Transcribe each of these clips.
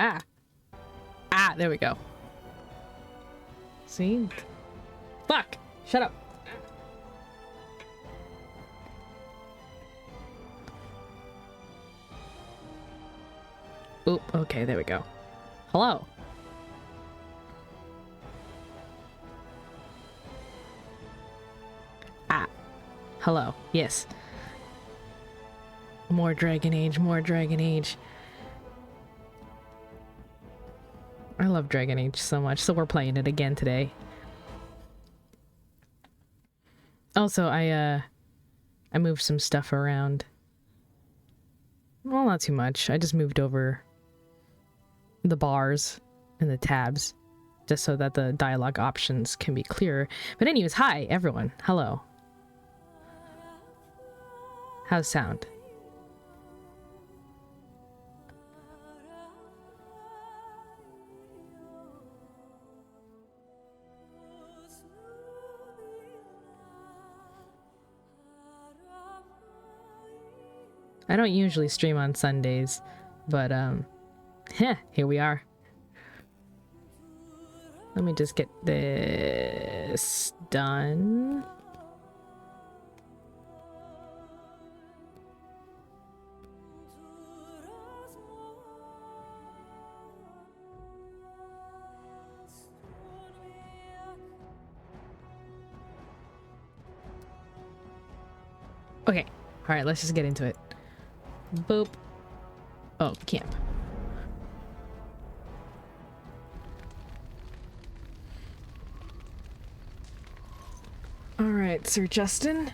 Ah. Ah, there we go. See? Fuck! Shut up. Oop, okay, there we go. Hello. Ah. Hello. Yes. More Dragon Age, more Dragon Age. I love Dragon Age so much, so we're playing it again today. Also, I moved some stuff around. Well, not too much. I just moved over the bars and the tabs just so that the dialogue options can be clearer. But anyways, hi everyone. Hello. How's sound? I don't usually stream on Sundays, but here we are. Let me just get this done. Okay, all right, let's just get into it. Boop. Oh, camp. All right, Sir Justin.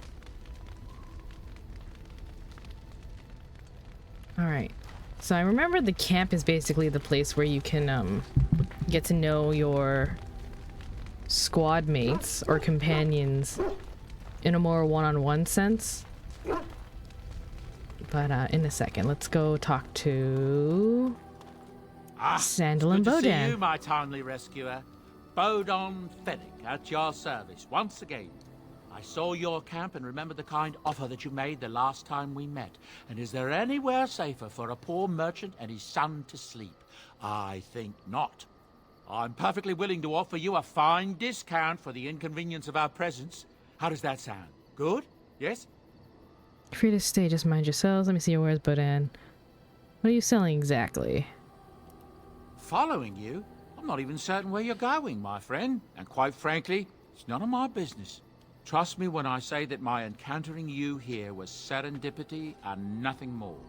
All right. So I remember the camp is basically the place where you can get to know your squad mates or companions in a more one-on-one sense. But in a second, let's go talk to Sandal and good to Bodan. see you, my timely rescuer. Bodon Fennec at your service once again. I saw your camp and remember the kind offer that you made the last time we met. And is there anywhere safer for a poor merchant and his son to sleep? I think not. I'm perfectly willing to offer you a fine discount for the inconvenience of our presence. How does that sound? Good? Yes? Free to stay, just mind yourselves. Let me see your words, Bodan. What are you selling exactly? Following you? I'm not even certain where you're going, my friend. And quite frankly, it's none of my business. Trust me when I say that my encountering you here was serendipity and nothing more.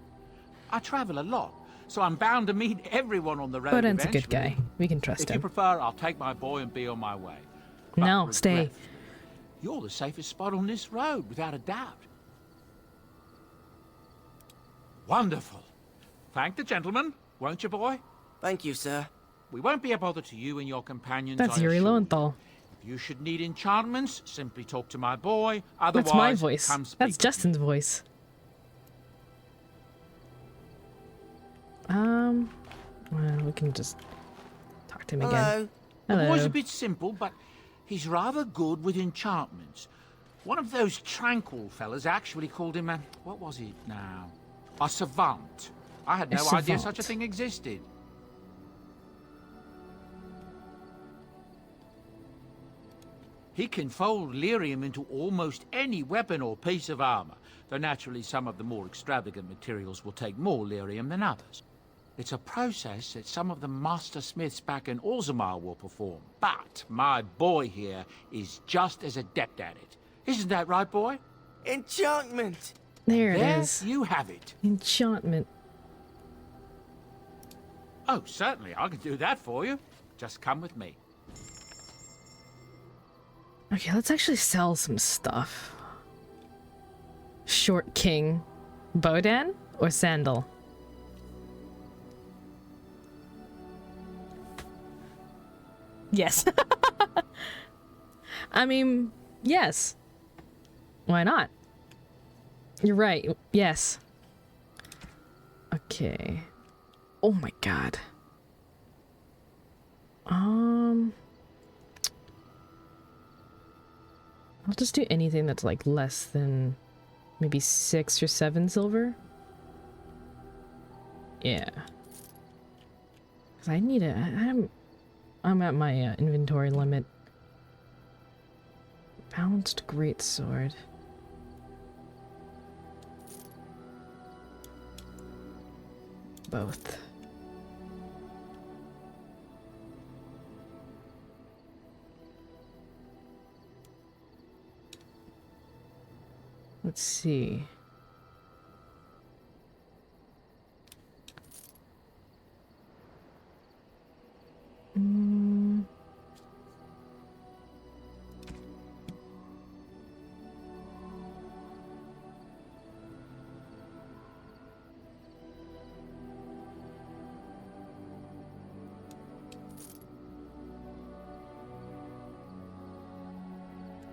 I travel a lot, so I'm bound to meet everyone on the road Bodan's a eventually. good guy. We can trust If you him. prefer, I'll take my boy and be on my way. But No, stay. regret, you're the safest spot on this road, without a doubt. Wonderful. Thank the gentleman, won't you, boy? Thank you, sir. We won't be a bother to you and your companions. That's I Yuri assure you. Lowenthal. If you should need enchantments, simply talk to my boy. Otherwise, That's my voice. come speak That's with Justin's me. voice. Well, we can just talk to him again. Hello. The boy's Hello. a bit simple, but he's rather good with enchantments. One of those tranquil fellas actually called him a... what was it now? A savant. I had no idea such a thing existed. He can fold lyrium into almost any weapon or piece of armor, though naturally some of the more extravagant materials will take more lyrium than others. It's a process that some of the master smiths back in Orzammar will perform, but my boy here is just as adept at it. Isn't that right, boy? Enchantment! There it There is. you have it. Enchantment. Oh, certainly, I can do that for you. Just come with me. Okay, let's actually sell some stuff. Short King. Bodan or Sandal? Yes. I mean, yes. Why not? You're right. Yes. Okay. Oh my god. I'll just do anything that's like less than maybe 6 or 7 silver. Yeah. Cause I need I'm at my inventory limit. Balanced greatsword. Both. Let's see.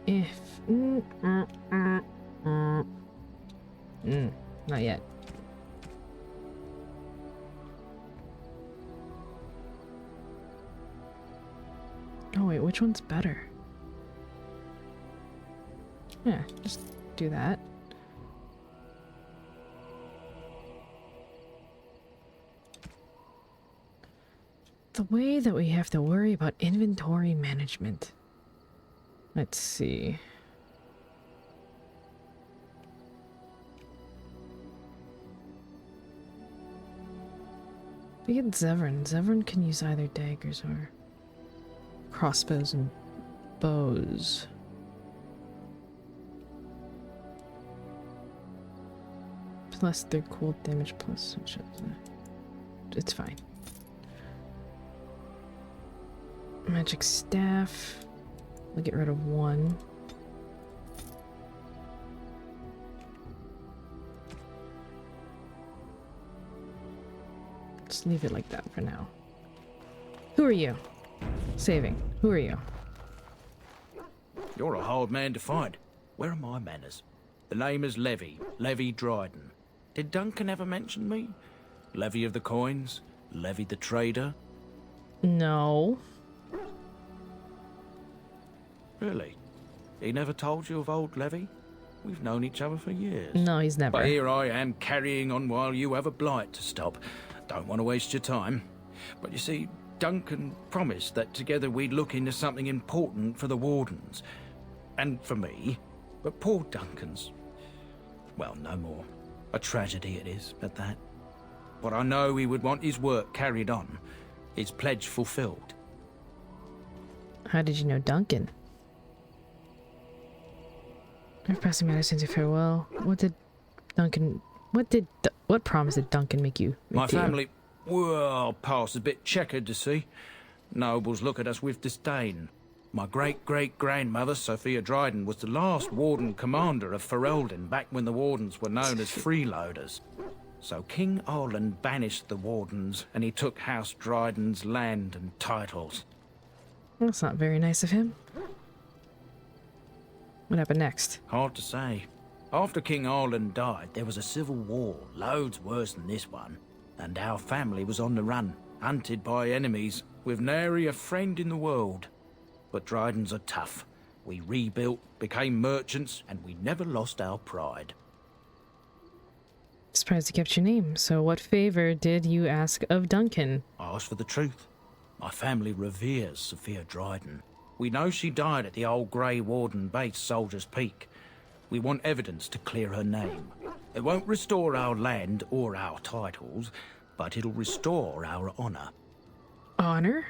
If not yet. Oh wait, which one's better? Yeah, just do that. The way that we have to worry about inventory management. Let's see. We get Zevran. Zevran can use either daggers or crossbows and bows. Plus their cold damage plus. It's fine. Magic staff. We'll get rid of one. Just leave it like that for now. Who are you? Saving. Who are you? You're a hard man to find. Where are my manners? The name is Levy Dryden. Did Duncan ever mention me? Levy of the coins? Levy the trader? No. Really? He never told you of old Levy? We've known each other for years. No, he's never. But here I am carrying on while you have a blight to stop. Don't want to waste your time. But you see, Duncan promised that together we'd look into something important for the Wardens. And for me. But poor Duncan's... well, no more. A tragedy it is, at that. But I know he would want his work carried on. His pledge fulfilled. How did you know Duncan? After passing matters into farewell, what promise did Duncan make you? My family, well, past a bit checkered to see. Nobles look at us with disdain. My great-great-grandmother, Sophia Dryden, was the last Warden Commander of Ferelden back when the Wardens were known as freeloaders. So King Arlen banished the Wardens, and he took House Dryden's land and titles. That's not very nice of him. What happened next? Hard to say. After King Arlen died, there was a civil war, loads worse than this one. And our family was on the run, hunted by enemies, with nary a friend in the world. But Drydens are tough. We rebuilt, became merchants, and we never lost our pride. Surprised he kept your name. So what favor did you ask of Duncan? I asked for the truth. My family reveres Sophia Dryden. We know she died at the old Grey Warden base, Soldier's Peak. We want evidence to clear her name. It won't restore our land or our titles, but it'll restore our honor. Honor?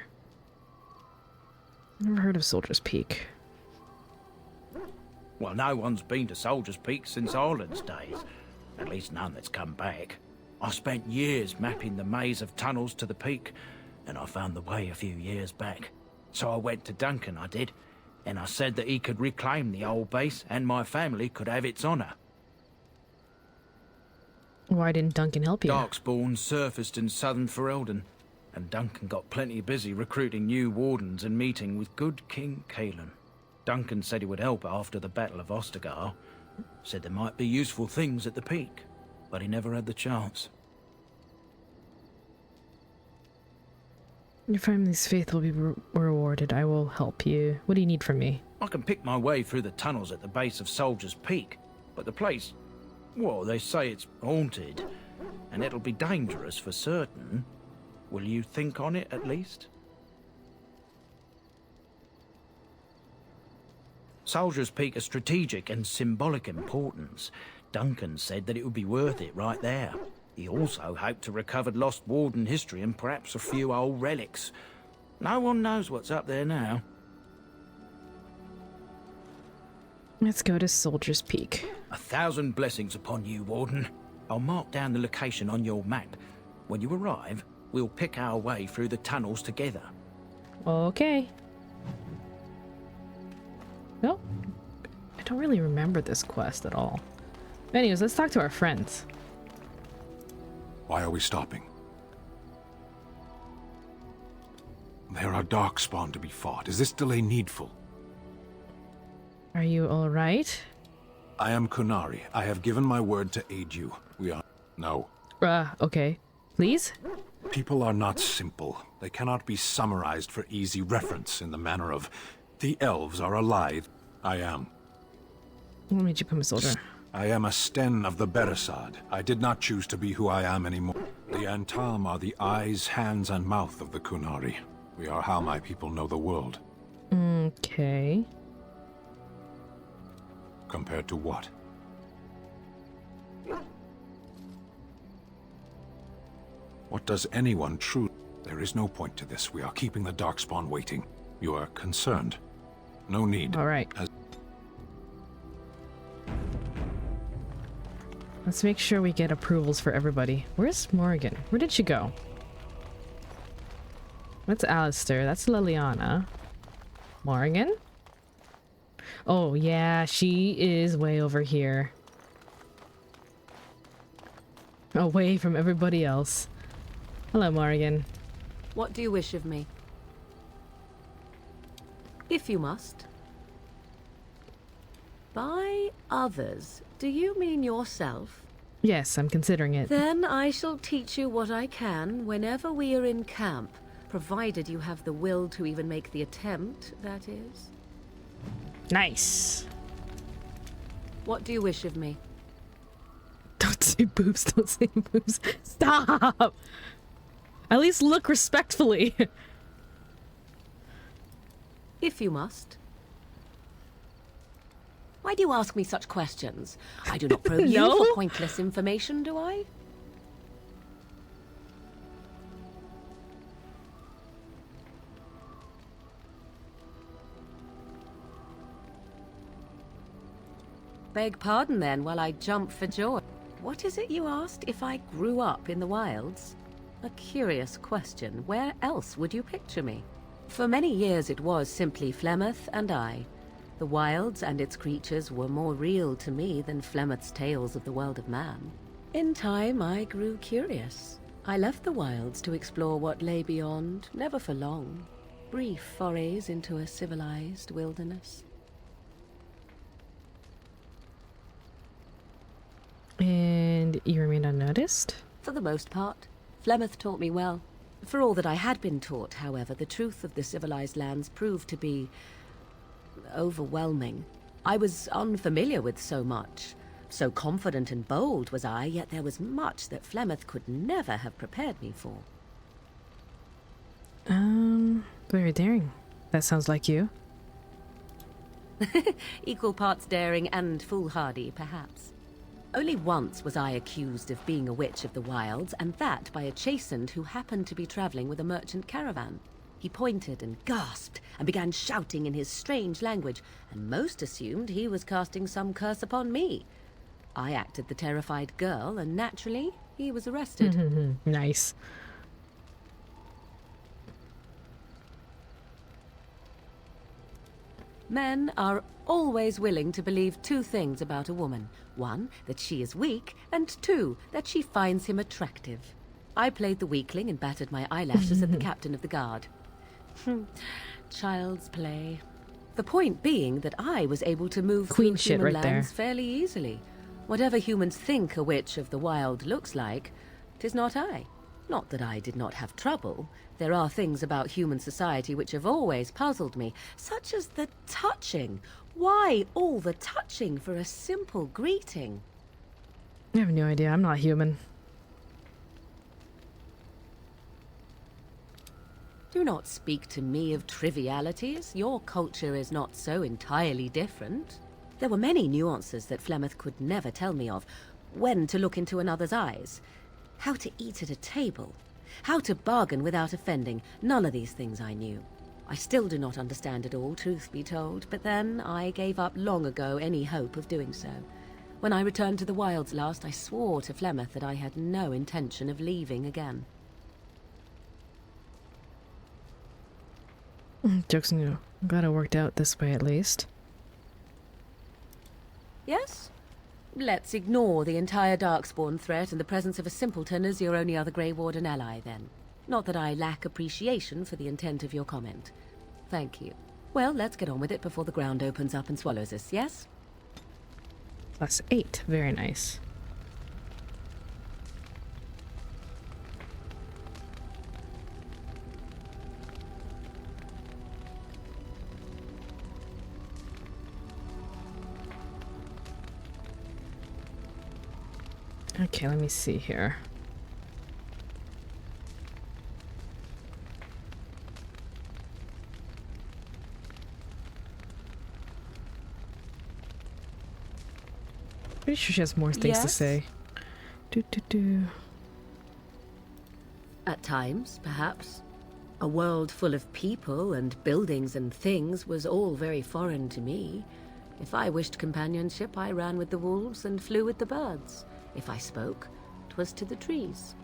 Never heard of Soldier's Peak. Well, no one's been to Soldier's Peak since Arlen's days. At least none that's come back. I spent years mapping the maze of tunnels to the peak, and I found the way a few years back. So I went to Duncan, I did, and I said that he could reclaim the old base and my family could have its honor. Why didn't Duncan help you? Darkspawn surfaced in southern Ferelden, and Duncan got plenty busy recruiting new wardens and meeting with good King Cailan. Duncan said he would help after the Battle of Ostagar. Said there might be useful things at the peak, but he never had the chance. Your family's faith will be rewarded. I will help you. What do you need from me? I can pick my way through the tunnels at the base of Soldier's Peak, but the place, well, they say it's haunted, and it'll be dangerous for certain. Will you think on it at least? Soldier's Peak has strategic and symbolic importance. Duncan said that it would be worth it right there. He also hoped to recover lost Warden history and perhaps a few old relics. No one knows what's up there now. Let's go to Soldier's Peak. 1,000 blessings upon you, Warden. I'll mark down the location on your map. When you arrive, we'll pick our way through the tunnels together. Okay. Nope. I don't really remember this quest at all. Anyways, let's talk to our friends. Why are we stopping? There are darkspawn to be fought. Is this delay needful? Are you alright? I am Kunari. I have given my word to aid you. We are... No. Okay. Please? People are not simple. They cannot be summarized for easy reference in the manner of... The elves are alive. I am. What made you become a soldier? I am a Sten of the Beresad. I did not choose to be who I am anymore. The Antam are the eyes, hands, and mouth of the Kunari. We are how my people know the world. Okay. Compared to what? What does anyone true? There is no point to this. We are keeping the Darkspawn waiting. You are concerned. No need. All right. Let's make sure we get approvals for everybody. Where's Morrigan? Where did she go? That's Alistair. That's Liliana. Morrigan? Oh, yeah. She is way over here. Away from everybody else. Hello, Morrigan. What do you wish of me? If you must. By others, do you mean yourself? Yes, I'm considering it. Then I shall teach you what I can whenever we are in camp, provided you have the will to even make the attempt, that is. Nice. What do you wish of me? Don't say boobs, don't say boobs. Stop! At least look respectfully. If you must. Why do you ask me such questions? I do not probe you for pointless information, do I? Beg pardon then while I jump for joy. What is it you asked if I grew up in the wilds? A curious question. Where else would you picture me? For many years it was simply Flemeth and I. The wilds and its creatures were more real to me than Flemeth's tales of the world of man. In time I grew curious. I left the wilds to explore what lay beyond, never for long. Brief forays into a civilized wilderness. And you remained unnoticed? For the most part. Flemeth taught me well. For all that I had been taught, however, the truth of the civilized lands proved to be overwhelming. I was unfamiliar with so much. So confident and bold was I, yet there was much that Flemeth could never have prepared me for. Very daring. That sounds like you. Equal parts daring and foolhardy, perhaps. Only once was I accused of being a witch of the wilds, and that by a chastened who happened to be traveling with a merchant caravan. He pointed and gasped and began shouting in his strange language, and most assumed he was casting some curse upon me. I acted the terrified girl, and naturally, he was arrested. Nice. Men are always willing to believe two things about a woman. One, that she is weak, and two, that she finds him attractive. I played the weakling and battered my eyelashes at the captain of the guard. Child's play. The point being that I was able to move Queen through shit human right there. lands fairly easily. Whatever humans think a witch of the wild looks like, 'tis not I. Not that I did not have trouble. There are things about human society which have always puzzled me, such as the touching. Why all the touching for a simple greeting? I have no idea. I'm not human. Do not speak to me of trivialities. Your culture is not so entirely different. There were many nuances that Flemeth could never tell me of. When to look into another's eyes, how to eat at a table, how to bargain without offending. None of these things I knew. I still do not understand it all, truth be told, but then I gave up long ago any hope of doing so. When I returned to the wilds last, I swore to Flemeth that I had no intention of leaving again. Joke's on you. I'm glad it worked out this way at least. Yes? Let's ignore the entire Darkspawn threat and the presence of a simpleton as your only other Grey Warden ally, then. Not that I lack appreciation for the intent of your comment. Thank you. Well, let's get on with it before the ground opens up and swallows us, yes? +8. Very nice. Okay, let me see here. Pretty sure she has more things to Yes? say. Do. At times, perhaps. A world full of people and buildings and things was all very foreign to me. If I wished companionship, I ran with the wolves and flew with the birds. If I spoke, 'twas to the trees.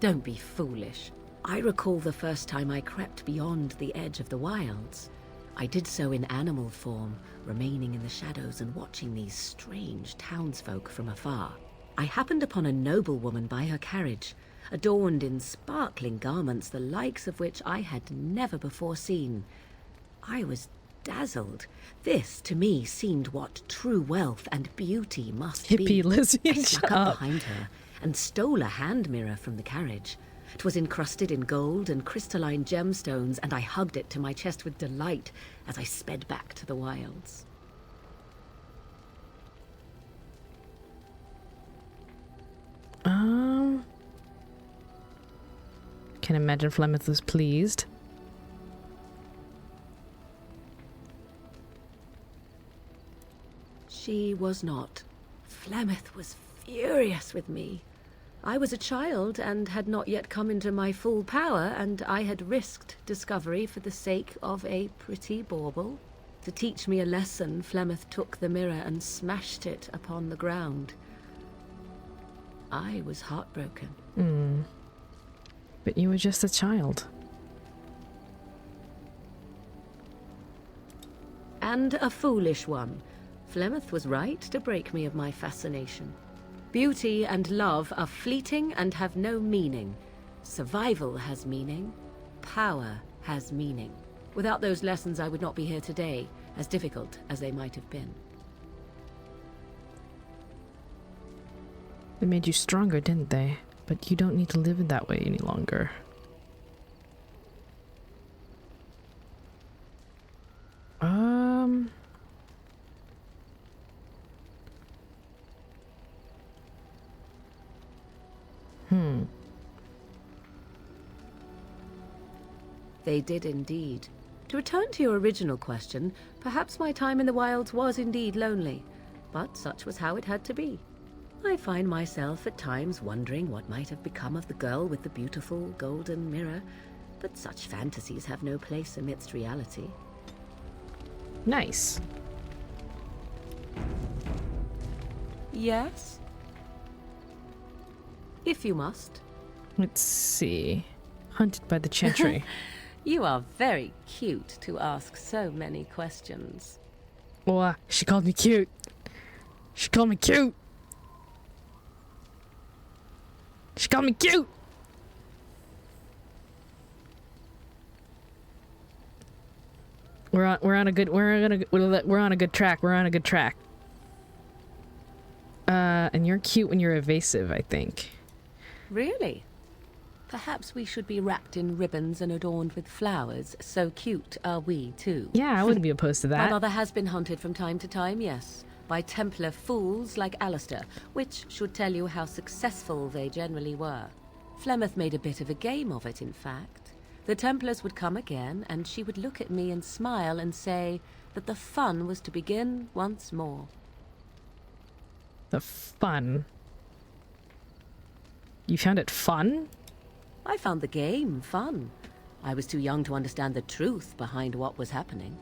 Don't be foolish. I recall the first time I crept beyond the edge of the wilds. I did so in animal form, remaining in the shadows and watching these strange townsfolk from afar. I happened upon a noblewoman by her carriage, adorned in sparkling garments the likes of which I had never before seen. I was dazzled. This, to me, seemed what true wealth and beauty must be. Hippie Lizzie, I snuck shut up up. behind her and stole a hand mirror from the carriage. 'Twas encrusted in gold and crystalline gemstones, and I hugged it to my chest with delight as I sped back to the wilds. Can imagine Flemeth was pleased. She was not. Flemeth was furious with me. I was a child and had not yet come into my full power, and I had risked discovery for the sake of a pretty bauble. To teach me a lesson, Flemeth took the mirror and smashed it upon the ground. I was heartbroken. But you were just a child. And a foolish one. Flemeth was right to break me of my fascination. Beauty and love are fleeting and have no meaning. Survival has meaning. Power has meaning. Without those lessons, I would not be here today, as difficult as they might have been. They made you stronger, didn't they? But you don't need to live in that way any longer. They did indeed. To return to your original question, perhaps my time in the wilds was indeed lonely, but such was how it had to be. I find myself at times wondering what might have become of the girl with the beautiful golden mirror, but such fantasies have no place amidst reality. Nice. Yes? If you must. Let's see. Hunted by the Chantry. You are very cute to ask so many questions. Oh, she called me cute. She called me cute. She called me cute. We're on a good track. We're on a good track. And you're cute when you're evasive, I think. Really? Perhaps we should be wrapped in ribbons and adorned with flowers. So cute are we, too. Yeah, I wouldn't be opposed to My that. mother has been hunted from time to time, yes. by Templar fools like Alistair, which should tell you how successful they generally were. Flemeth made a bit of a game of it, in fact. The Templars would come again, and she would look at me and smile and say that the fun was to begin once more. The fun? You found it fun? I found the game fun. I was too young to understand the truth behind what was happening.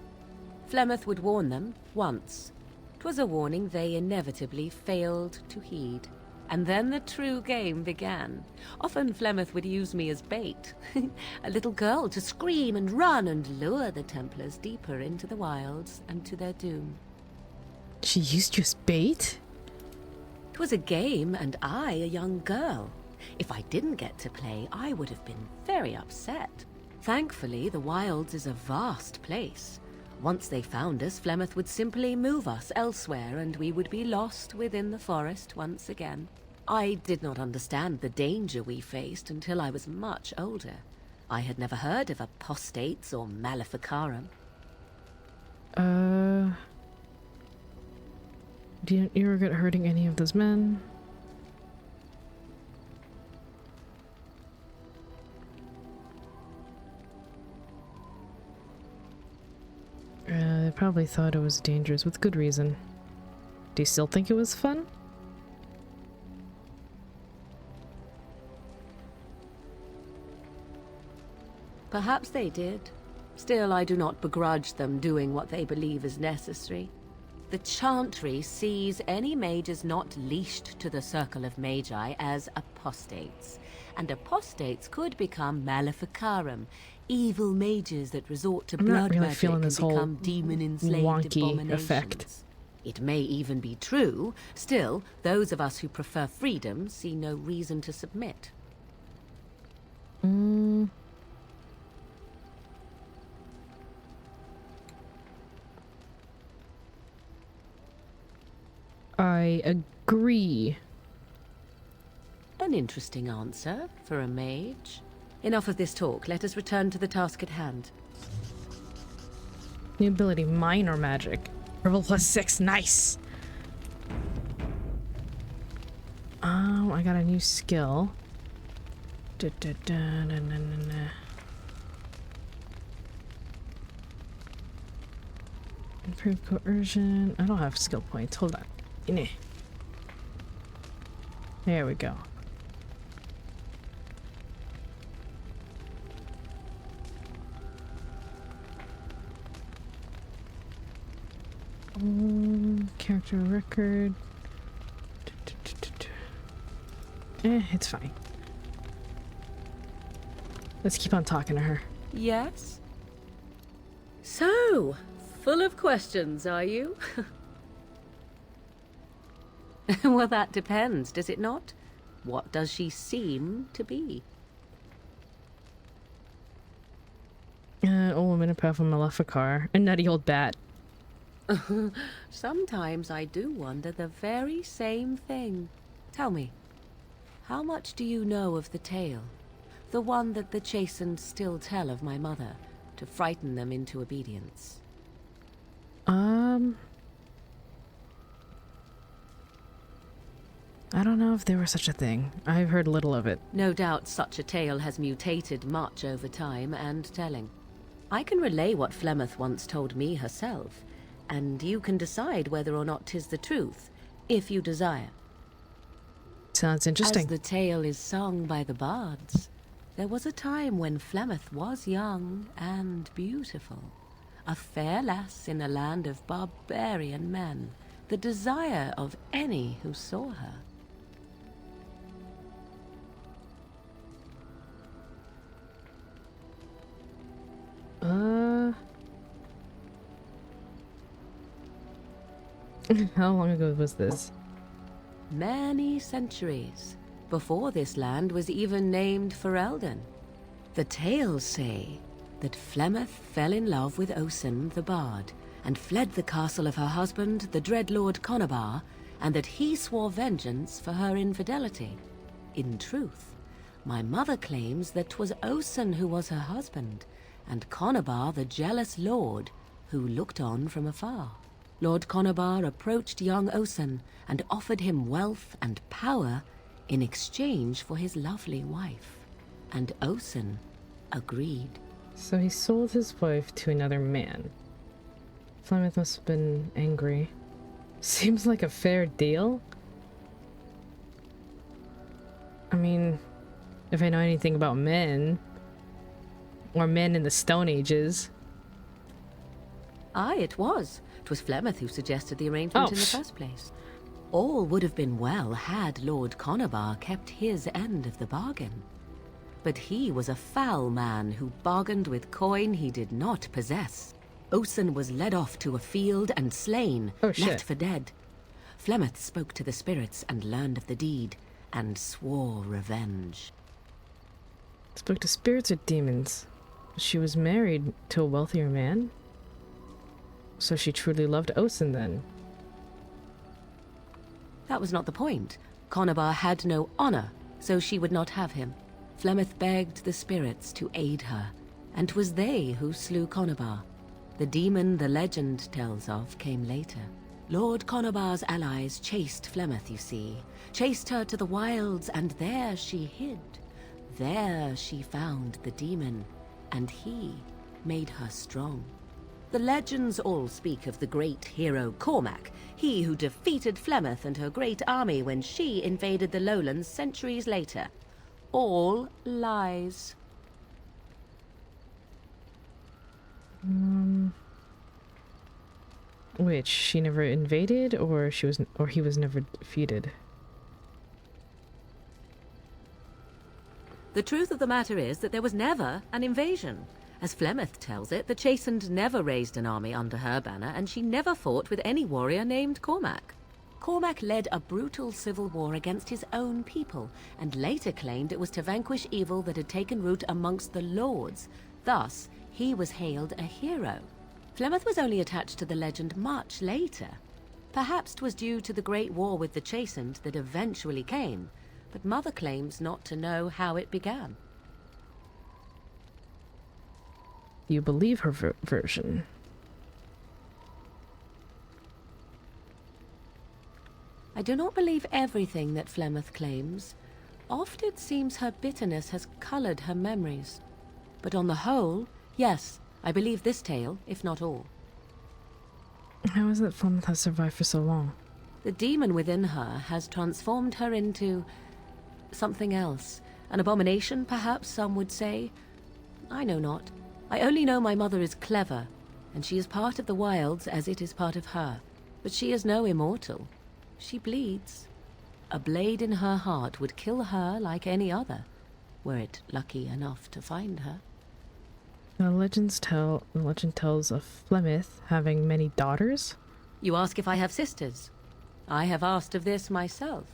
Flemeth would warn them once. 'Twas a warning they inevitably failed to heed. And then the true game began. Often Flemeth would use me as bait. A little girl to scream and run and lure the Templars deeper into the wilds and to their doom. She used you as bait? 'Twas a game, and I a young girl. If I didn't get to play, I would have been very upset. Thankfully, the wilds is a vast place. Once they found us, Flemeth would simply move us elsewhere, and we would be lost within the forest once again. I did not understand the danger we faced until I was much older. I had never heard of apostates or maleficarum. Didn't you regret hurting any of those men? They probably thought it was dangerous with good reason. Do you still think it was fun? Perhaps they did. Still, I do not begrudge them doing what they believe is necessary. The Chantry sees any mages not leashed to the Circle of Magi as apostates, and apostates could become maleficarum, evil mages that resort to I'm not blood really magic feeling and this whole become demon-enslaved wonky abominations. effect. It may even be true. Still, those of us who prefer freedom see no reason to submit. I agree. An interesting answer for a mage. Enough of this talk. Let us return to the task at hand. New ability, minor magic. Level +6, nice! I got a new skill. Improve coercion. I don't have skill points. Hold on. There we go. Character record. It's fine. Let's keep on talking to her. Yes? So, full of questions, are you? Well, that depends, does it not? What does she seem to be? Old woman, a powerful maleficar, a nutty old bat. Sometimes I do wonder the very same thing. Tell me, how much do you know of the tale? The one that the chastened still tell of my mother, to frighten them into obedience. I don't know if there was such a thing. I've heard little of it. No doubt such a tale has mutated much over time and telling. I can relay what Flemeth once told me herself, and you can decide whether or not 'tis the truth, if you desire. Sounds interesting. As the tale is sung by the bards, there was a time when Flemeth was young and beautiful, a fair lass in a land of barbarian men, the desire of any who saw her. How long ago was this? Many centuries, before this land was even named Ferelden. The tales say that Flemeth fell in love with Osen the Bard, and fled the castle of her husband, the Dreadlord Conabar, and that he swore vengeance for her infidelity. In truth, my mother claims that 'twas Osen who was her husband, and Conabar the jealous lord who looked on from afar. Lord Conobar approached young Osen and offered him wealth and power in exchange for his lovely wife. And Osen agreed. So he sold his wife to another man. Flemeth must have been angry. Seems like a fair deal. I mean, if I know anything about men, or men in the Stone Ages. Aye, it was. 'Twas Flemeth who suggested the arrangement in the first place. All would have been well had Lord Conobar kept his end of the bargain. But he was a foul man who bargained with coin he did not possess. Osen was led off to a field and slain, left for dead. Flemeth spoke to the spirits and learned of the deed, and swore revenge. Spoke to spirits or demons? She was married to a wealthier man? So she truly loved Osen then? That was not the point. Conobar had no honor, so she would not have him. Flemeth begged the spirits to aid her, and 'twas they who slew Conobar. The demon the legend tells of came later. Lord Conobar's allies chased Flemeth, you see. Chased her to the wilds, and there she hid. There she found the demon, and he made her strong. The legends all speak of the great hero Cormac, he who defeated Flemeth and her great army when she invaded the lowlands centuries later. All lies. Which she never invaded, or he was never defeated? The truth of the matter is that there was never an invasion. As Flemeth tells it, the Chastened never raised an army under her banner, and she never fought with any warrior named Cormac. Cormac led a brutal civil war against his own people, and later claimed it was to vanquish evil that had taken root amongst the lords. Thus, he was hailed a hero. Flemeth was only attached to the legend much later. Perhaps 'twas due to the great war with the Chastened that eventually came, but Mother claims not to know how it began. You believe her version? I do not believe everything that Flemeth claims. Oft it seems her bitterness has colored her memories. But on the whole, yes, I believe this tale, if not all. How is it Flemeth has survived for so long? The demon within her has transformed her into something else. An abomination, perhaps some would say. I know not. I only know my mother is clever, and she is part of the wilds as it is part of her. But she is no immortal. She bleeds. A blade in her heart would kill her like any other, were it lucky enough to find her. The legend tells of Flemeth having many daughters. You ask if I have sisters. I have asked of this myself.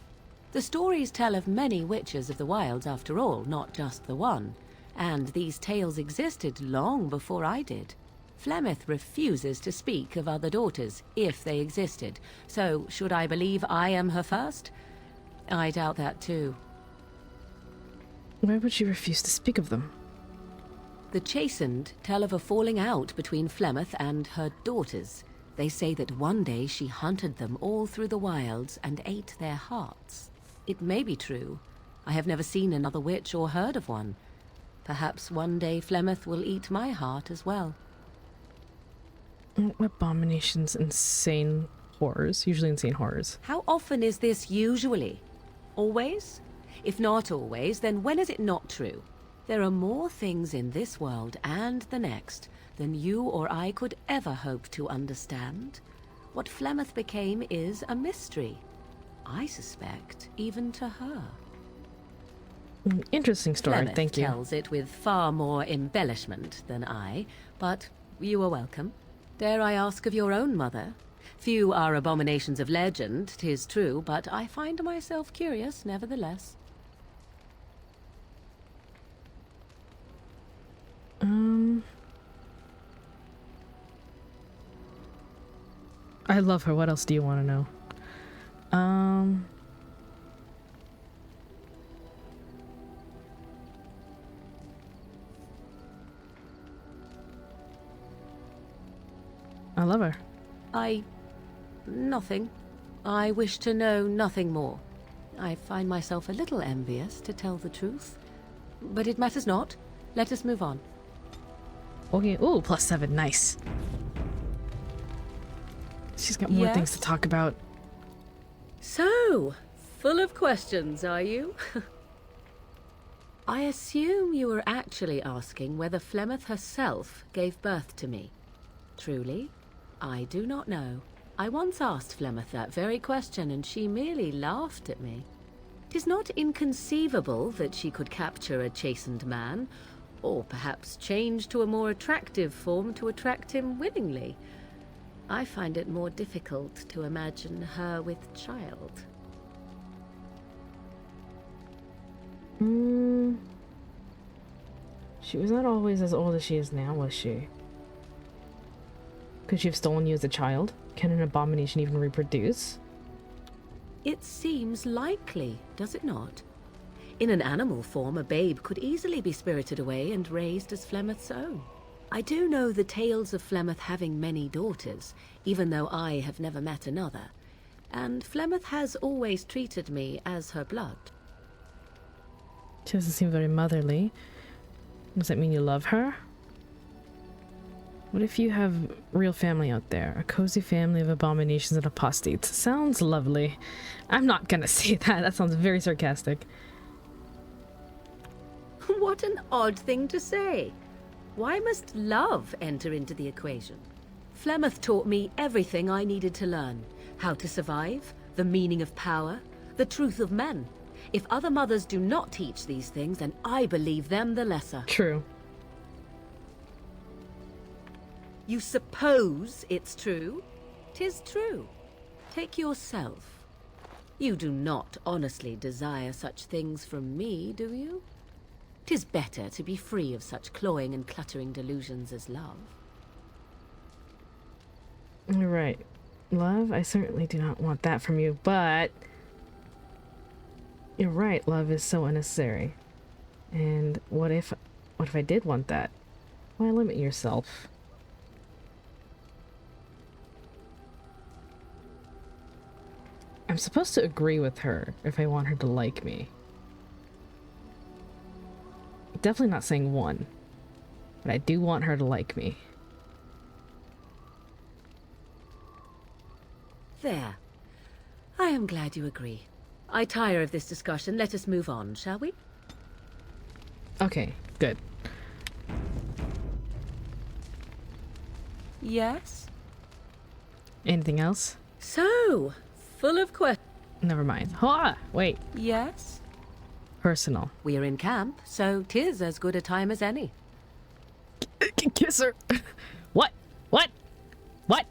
The stories tell of many witches of the wilds after all, not just the one. And these tales existed long before I did. Flemeth refuses to speak of other daughters, if they existed. So, should I believe I am her first? I doubt that too. Why would she refuse to speak of them? The Chastened tell of a falling out between Flemeth and her daughters. They say that one day she hunted them all through the wilds and ate their hearts. It may be true. I have never seen another witch or heard of one. Perhaps one day Flemeth will eat my heart as well. Abominations, insane horrors. Usually insane horrors. How often is this usually? Always? If not always, then when is it not true? There are more things in this world and the next than you or I could ever hope to understand. What Flemeth became is a mystery. I suspect even to her. Interesting story, Flemeth thank you. tells it with far more embellishment than I, but you are welcome. Dare I ask of your own mother? Few are abominations of legend, 'tis true, but I find myself curious nevertheless. I love her. What else do you want to know? I love her. I Nothing. I wish to know nothing more. I find myself a little envious, to tell the truth. But it matters not. Let us move on. Okay. Ooh, +7. Nice. She's got more things to talk about. So, full of questions, are you? I assume you were actually asking whether Flemeth herself gave birth to me. Truly, I do not know. I once asked Flemeth that very question, and she merely laughed at me. 'Tis not inconceivable that she could capture a chastened man, or perhaps change to a more attractive form to attract him willingly. I find it more difficult to imagine her with child. She was not always as old as she is now, was she? Could she have stolen you as a child? Can an abomination even reproduce? It seems likely, does it not? In an animal form, a babe could easily be spirited away and raised as Flemeth's own. I do know the tales of Flemeth having many daughters, even though I have never met another, and Flemeth has always treated me as her blood. She doesn't seem very motherly. Does that mean you love her? What if you have real family out there? A cozy family of abominations and apostates. Sounds lovely. I'm not gonna say that. That sounds very sarcastic. What an odd thing to say. Why must love enter into the equation? Flemeth taught me everything I needed to learn. How to survive, the meaning of power, the truth of men. If other mothers do not teach these things, then I believe them the lesser. True. You suppose it's true? 'Tis true. Take yourself. You do not honestly desire such things from me, do you? 'Tis better to be free of such cloying and cluttering delusions as love. You're right. Love, I certainly do not want that from you, but... You're right, love is so unnecessary. And what if I did want that? Why limit yourself? I'm supposed to agree with her if I want her to like me. Definitely not saying one, but I do want her to like me. There. I am glad you agree. I tire of this discussion. Let us move on, shall we? Okay, good. Yes? Anything else? So, full of questions. Never mind. Ah, wait. Yes? Personal. We're in camp, so 'tis as good a time as any. Kiss her. What? What? What?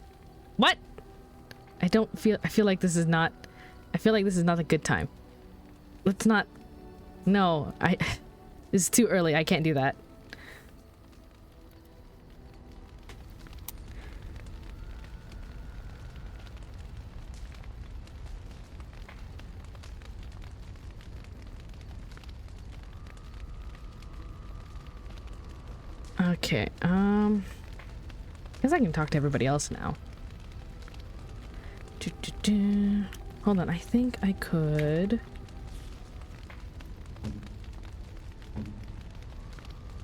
What? I feel like this is not a good time. Let's not. No, it's too early. I can't do that. Okay, guess I can talk to everybody else now. Hold on, I think I could...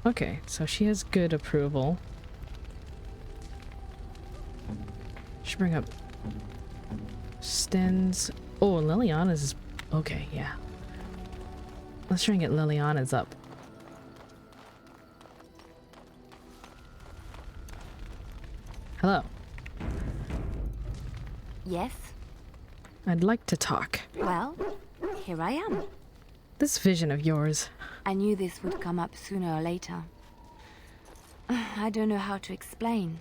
Okay, so she has good approval. Should bring up Sten's... Oh, Liliana's is... Okay, yeah. Let's try and get Liliana's up. Hello. Yes? I'd like to talk. Well, here I am. This vision of yours. I knew this would come up sooner or later. I don't know how to explain,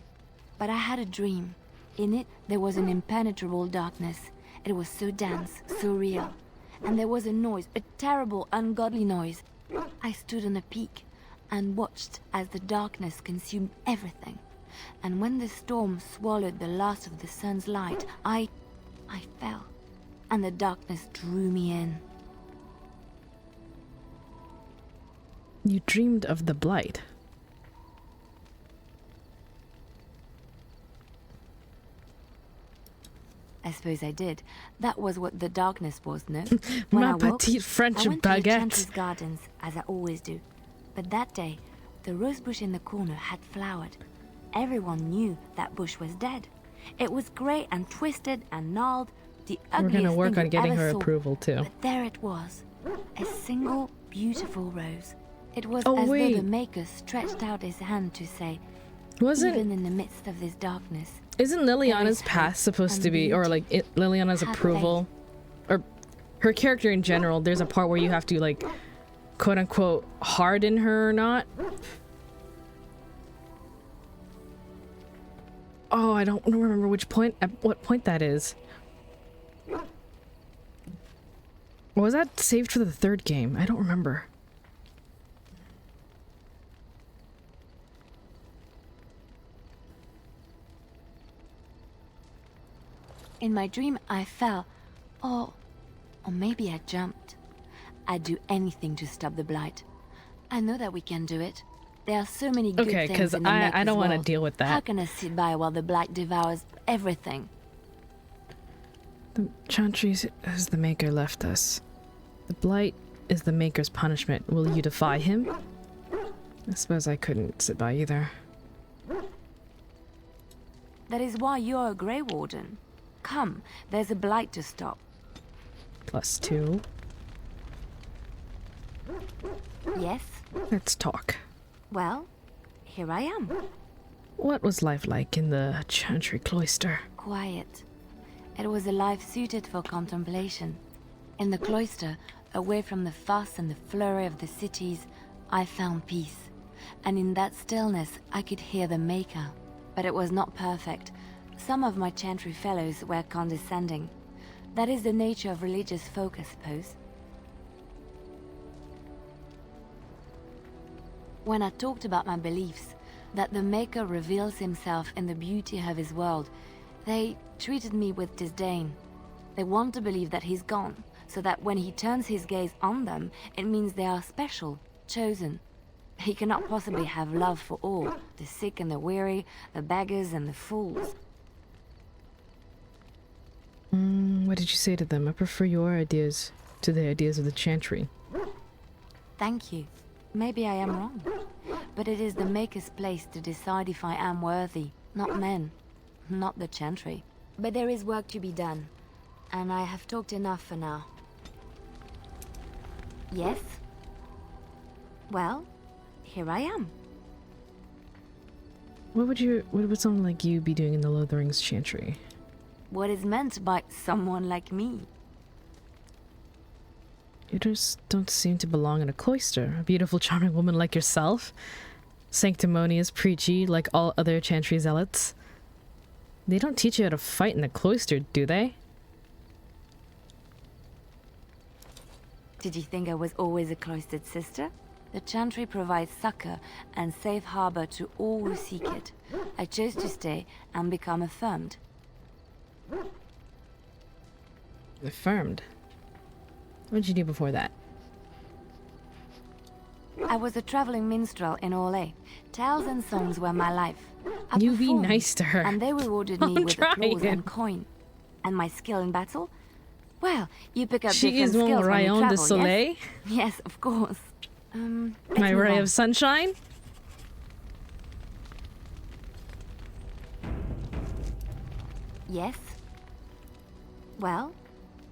but I had a dream. In it, there was an impenetrable darkness. It was so dense, so real. And there was a noise, a terrible, ungodly noise. I stood on a peak and watched as the darkness consumed everything. And when the storm swallowed the last of the sun's light, I fell, and the darkness drew me in. You dreamed of the blight. I suppose I did. That was what the darkness was, no? Ma I woke, petite French I went to the baguette. Chantry's gardens, as I always do. But that day, the rose bush in the corner had flowered. Everyone knew that bush was dead. It was grey and twisted and gnarled, the We're ugliest gonna work thing on you getting ever her saw. approval too. But there it was, a single beautiful rose. It was Oh, as though wait. the Maker stretched out his hand to say, Wasn't even in the midst of this darkness, isn't Liliana's hope past supposed to and be, or beauty. like Liliana's Have approval, or her character in general? There's a part where you have to like, quote unquote, harden her or not. Oh, I don't remember which point, at what point that is. Or was that saved for the third game? I don't remember. In my dream, I fell. Or maybe I jumped. I'd do anything to stop the blight. I know that we can do it. There are so many good Okay, things because in the I Maker's don't want to world. deal with How that. can I sit by while the blight devours everything? The Chantry is the Maker left us. The Blight is the Maker's punishment. Will you defy him? I suppose I couldn't sit by either. That is why you're a Grey Warden. Come, there's a blight to stop. +2. Yes? Let's talk. Well, here I am. What was life like in the Chantry cloister? Quiet. It was a life suited for contemplation. In the cloister, away from the fuss and the flurry of the cities, I found peace. And in that stillness, I could hear the Maker. But it was not perfect. Some of my Chantry fellows were condescending. That is the nature of religious folk, I suppose. When I talked about my beliefs, that the Maker reveals himself in the beauty of his world, they treated me with disdain. They want to believe that he's gone, so that when he turns his gaze on them, it means they are special, chosen. He cannot possibly have love for all, the sick and the weary, the beggars and the fools. What did you say to them? I prefer your ideas to the ideas of the Chantry. Thank you. Maybe I am wrong. But it is the Maker's place to decide if I am worthy, not men, not the Chantry. But there is work to be done, and I have talked enough for now. Yes? Well, here I am. What would someone like you be doing in the Lothering's Chantry? What is meant by someone like me? You just don't seem to belong in a cloister. A beautiful, charming woman like yourself. Sanctimonious, preachy, like all other Chantry zealots. They don't teach you how to fight in the cloister, do they? Did you think I was always a cloistered sister? The Chantry provides succor and safe harbor to all who seek it. I chose to stay and become affirmed. Affirmed. What did you do before that? I was a traveling minstrel in Orlais. Tales and songs were my life. I You be performed, nice to her. and they rewarded me I'm with applause trying. and coin. And my skill in battle? Well, you pick up She different is mon skills when you rayon de travel, soleil. yes? Yes, of course. Let's My move ray on. of sunshine. Yes? Well,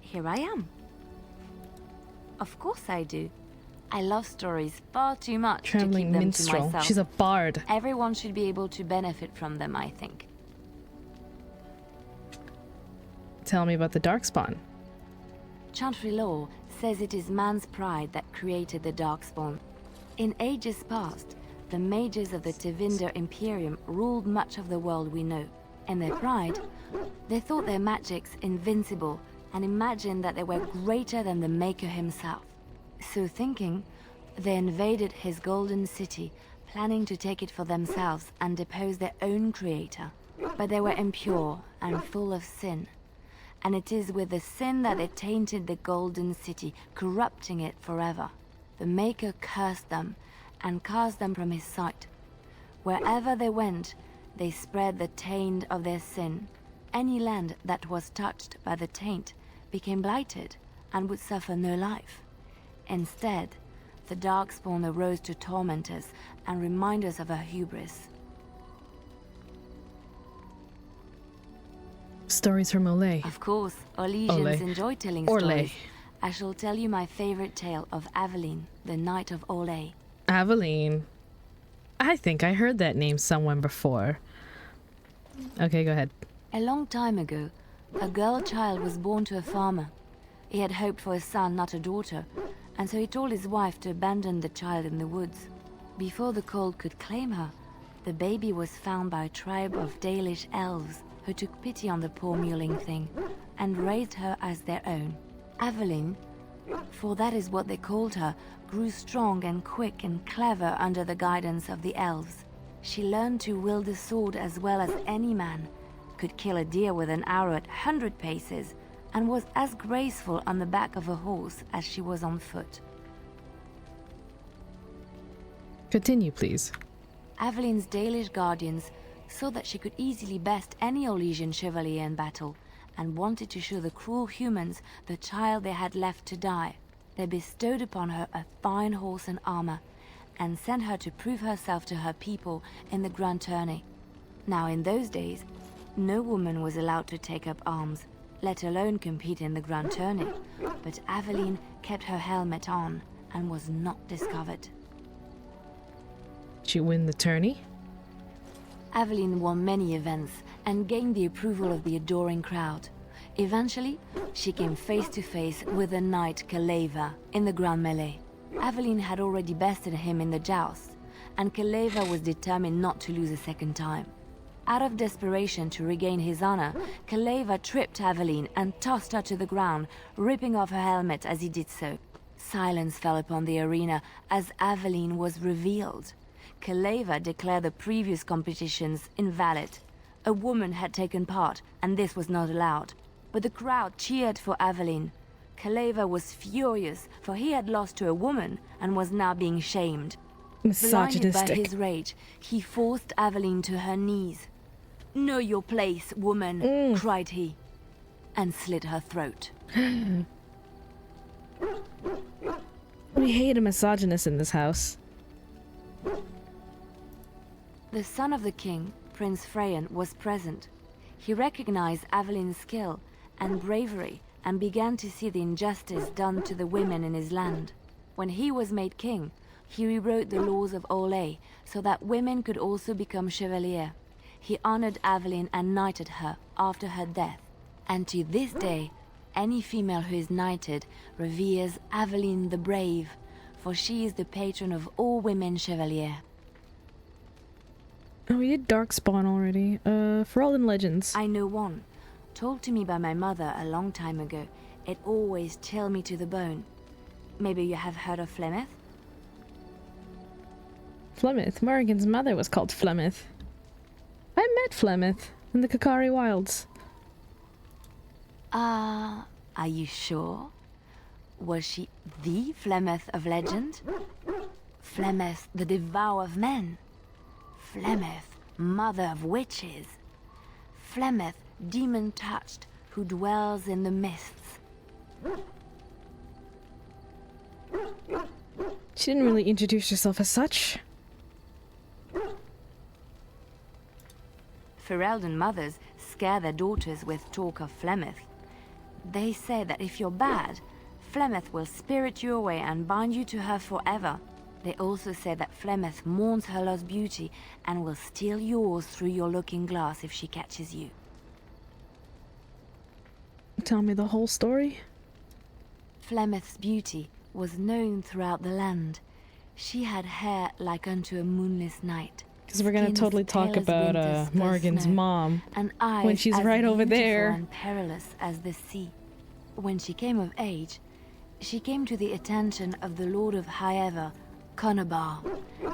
here I am. Of course I do. I love stories far too much to Traveling keep them to minstrel. myself. She's a bard. Everyone should be able to benefit from them, I think. Tell me about the Darkspawn. Chantry law says it is man's pride that created the Darkspawn. In ages past, the mages of the Tevinder Imperium ruled much of the world we know. In their pride, they thought their magics invincible and imagined that they were greater than the Maker himself. So thinking, they invaded his golden city, planning to take it for themselves and depose their own creator. But they were impure and full of sin. And it is with the sin that they tainted the golden city, corrupting it forever. The Maker cursed them and cast them from his sight. Wherever they went, they spread the taint of their sin. any land that was touched by the taint became blighted and would suffer no life. Instead, the Darkspawn arose to torment us and remind us of our hubris. Stories from Olay. Of course, Orlesians Olay. enjoy telling Orlay. stories. I shall tell you my favorite tale of Aveline, the Knight of Olay. Aveline. I think I heard that name somewhere before. Okay, go ahead. A long time ago, a girl child was born to a farmer. He had hoped for a son, not a daughter, and so he told his wife to abandon the child in the woods. Before the cold could claim her, the baby was found by a tribe of Dalish elves who took pity on the poor mewling thing and raised her as their own. Aveline, for that is what they called her, grew strong and quick and clever under the guidance of the elves. She learned to wield a sword as well as any man, could kill a deer with an arrow at 100 paces, and was as graceful on the back of a horse as she was on foot. Continue, please. Aveline's Dalish guardians saw that she could easily best any Orlesian chevalier in battle, and wanted to show the cruel humans the child they had left to die. They bestowed upon her a fine horse and armor, and sent her to prove herself to her people in the grand tourney. Now in those days, no woman was allowed to take up arms, let alone compete in the grand tourney, but Aveline kept her helmet on and was not discovered. Did you win the tourney? Aveline won many events and gained the approval of the adoring crowd. Eventually, she came face to face with the knight Kaleva in the grand melee. Aveline had already bested him in the joust, and Kaleva was determined not to lose a second time. Out of desperation to regain his honor, Kaleva tripped Aveline and tossed her to the ground, ripping off her helmet as he did so. Silence fell upon the arena as Aveline was revealed. Kaleva declared the previous competitions invalid. A woman had taken part, and this was not allowed. But the crowd cheered for Aveline. Kaleva was furious, for he had lost to a woman and was now being shamed. Blinded by Misogynistic. his rage, he forced Aveline to her knees. "Know your place, woman," cried he, and slit her throat. We hate a misogynist in this house. The son of the king, Prince Freyan, was present. He recognized Aveline's skill and bravery and began to see the injustice done to the women in his land. When he was made king, he rewrote the laws of Olay so that women could also become chevalier. He honored Aveline and knighted her after her death. And to this day, any female who is knighted reveres Aveline the Brave, for she is the patron of all women chevalier. Oh, we did Darkspawn already. Ferelden Legends. I know one, told to me by my mother a long time ago. It always chilled me to the bone. Maybe you have heard of Flemeth? Flemeth. Morrigan's mother was called Flemeth. I met Flemeth in the Kakari Wilds. Are you sure? Was she the Flemeth of legend? Flemeth, the devourer of men? Flemeth, mother of witches? Flemeth, demon-touched, who dwells in the mists? She didn't really introduce herself as such. Ferelden mothers scare their daughters with talk of Flemeth. They say that if you're bad, Flemeth will spirit you away and bind you to her forever. They also say that Flemeth mourns her lost beauty and will steal yours through your looking glass if she catches you. Tell me the whole story. Flemeth's beauty was known throughout the land. She had hair like unto a moonless night. Because we're gonna skin as totally talk pale as about winter's first Morrigan's snow, mom and eyes when she's as right over beautiful there. and perilous as the sea. When she came of age, she came to the attention of the Lord of Highever, Conobar,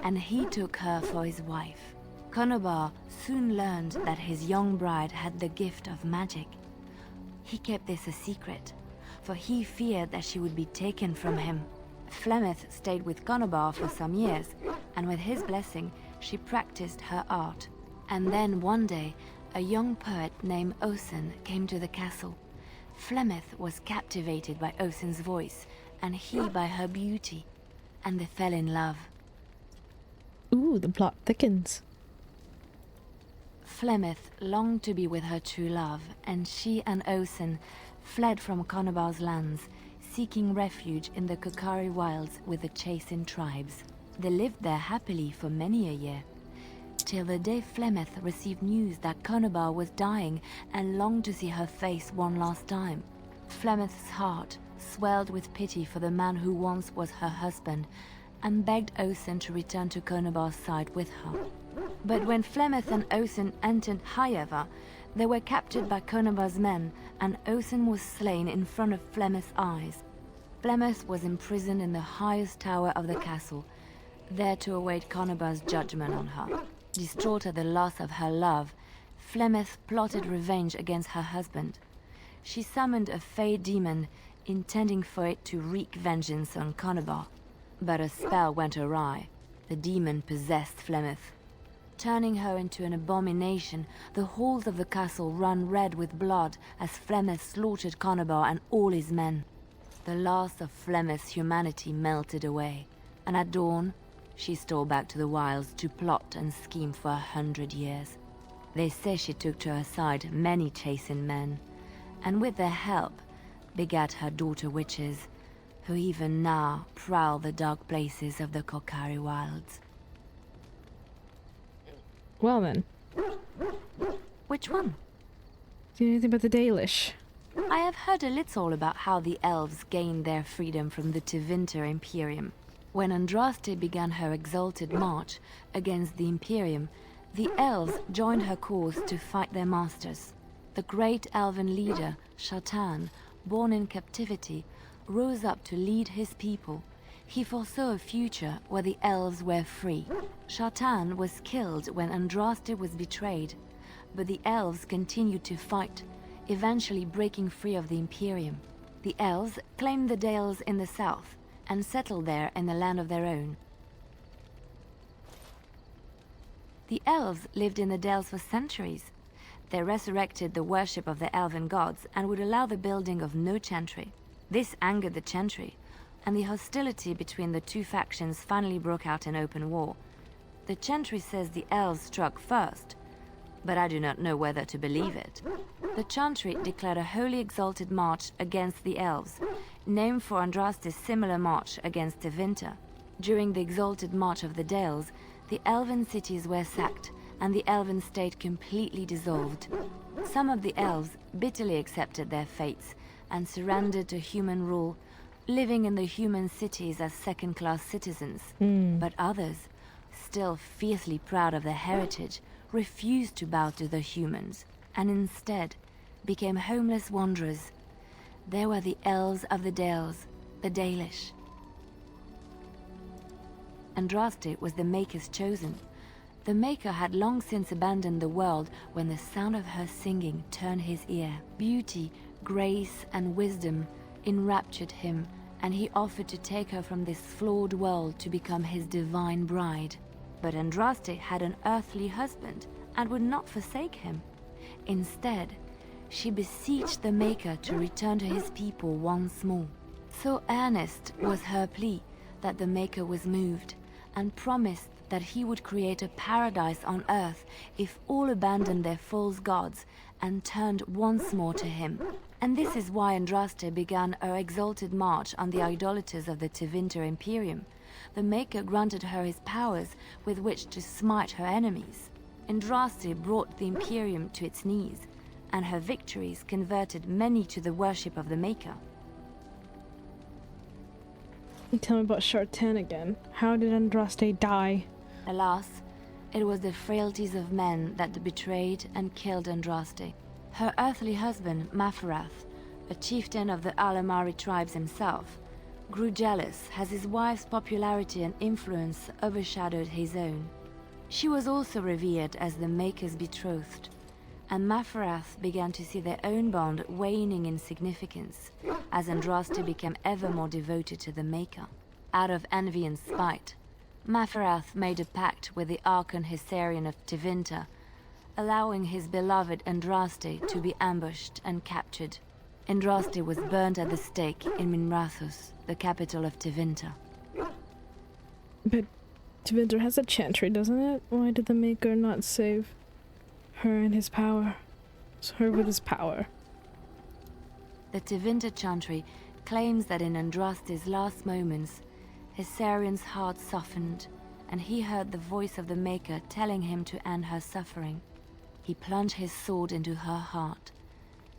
and he took her for his wife. Conobar soon learned that his young bride had the gift of magic. He kept this a secret, for he feared that she would be taken from him. Flemeth stayed with Conobar for some years, and with his blessing, she practiced her art. And then one day, a young poet named Osen came to the castle. Flemeth was captivated by Osen's voice, and he by her beauty, and they fell in love. Ooh, the plot thickens. Flemeth longed to be with her true love, and she and Osen fled from Conobar's lands, seeking refuge in the Kokari wilds with the Chasing tribes. They lived there happily for many a year, till the day Flemeth received news that Conobar was dying and longed to see her face one last time. Flemeth's heart swelled with pity for the man who once was her husband, and begged Osen to return to Conobar's side with her. But when Flemeth and Osen entered Hayeva, they were captured by Conobar's men, and Osen was slain in front of Flemeth's eyes. Flemeth was imprisoned in the highest tower of the castle, there to await Conobar's judgment on her. Distraught at the loss of her love, Flemeth plotted revenge against her husband. She summoned a fey demon, intending for it to wreak vengeance on Conobar. But a spell went awry. The demon possessed Flemeth. Turning her into an abomination, the halls of the castle ran red with blood as Flemeth slaughtered Conobar and all his men. The last of Flemeth's humanity melted away, and at dawn, she stole back to the wilds to plot and scheme for 100 years. They say she took to her side many Chasing men, and with their help, begat her daughter witches, who even now prowl the dark places of the Kokari wilds. Well then, Which one? do you know anything about the Dalish? I have heard a little about how the elves gained their freedom from the Tevinter Imperium. When Andraste began her exalted march against the Imperium, the elves joined her cause to fight their masters. The great elven leader, Shatan, born in captivity, rose up to lead his people. He foresaw a future where the elves were free. Shatan was killed when Andraste was betrayed, but the elves continued to fight, eventually breaking free of the Imperium. The elves claimed the Dales in the south and settled there in a land of their own. The elves lived in the Dales for centuries. They resurrected the worship of the elven gods and would allow the building of no chantry. This angered the chantry, and the hostility between the two factions finally broke out in open war. The chantry says the elves struck first, but I do not know whether to believe it. The chantry declared a wholly exalted march against the elves, named for Andraste's similar march against Tevinter. During the exalted march of the Dales, the elven cities were sacked, and the elven state completely dissolved. Some of the elves bitterly accepted their fates and surrendered to human rule, living in the human cities as second-class citizens. But others, still fiercely proud of their heritage, refused to bow to the humans, and instead became homeless wanderers. They were the elves of the Dales, the Dalish. Andraste was the Maker's chosen. The Maker had long since abandoned the world when the sound of her singing turned his ear. Beauty, grace, and wisdom enraptured him, and he offered to take her from this flawed world to become his divine bride. But Andraste had an earthly husband and would not forsake him. Instead, she beseeched the Maker to return to his people once more. So earnest was her plea that the Maker was moved, and promised that he would create a paradise on earth if all abandoned their false gods and turned once more to him. And this is why Andraste began her exalted march on the idolaters of the Tevinter Imperium. The Maker granted her his powers with which to smite her enemies. Andraste brought the Imperium to its knees, and her victories converted many to the worship of the Maker. Tell me about Shartan again. How did Andraste die? Alas, it was the frailties of men that betrayed and killed Andraste. Her earthly husband, Mafarath, a chieftain of the Alamari tribes himself, grew jealous as his wife's popularity and influence overshadowed his own. She was also revered as the Maker's betrothed, and Mafarath began to see their own bond waning in significance as Andraste became ever more devoted to the Maker. Out of envy and spite, Mafarath made a pact with the Archon Hysarian of Tevinter, allowing his beloved Andraste to be ambushed and captured. Andraste was burnt at the stake in Minrathous, the capital of Tevinter. But Tevinter has a chantry, doesn't it? Why did the Maker not save her and his power? Her with his power. The Tevinter chantry claims that in Andraste's last moments, his Sarian's heart softened, and he heard the voice of the Maker telling him to end her suffering. He plunged his sword into her heart,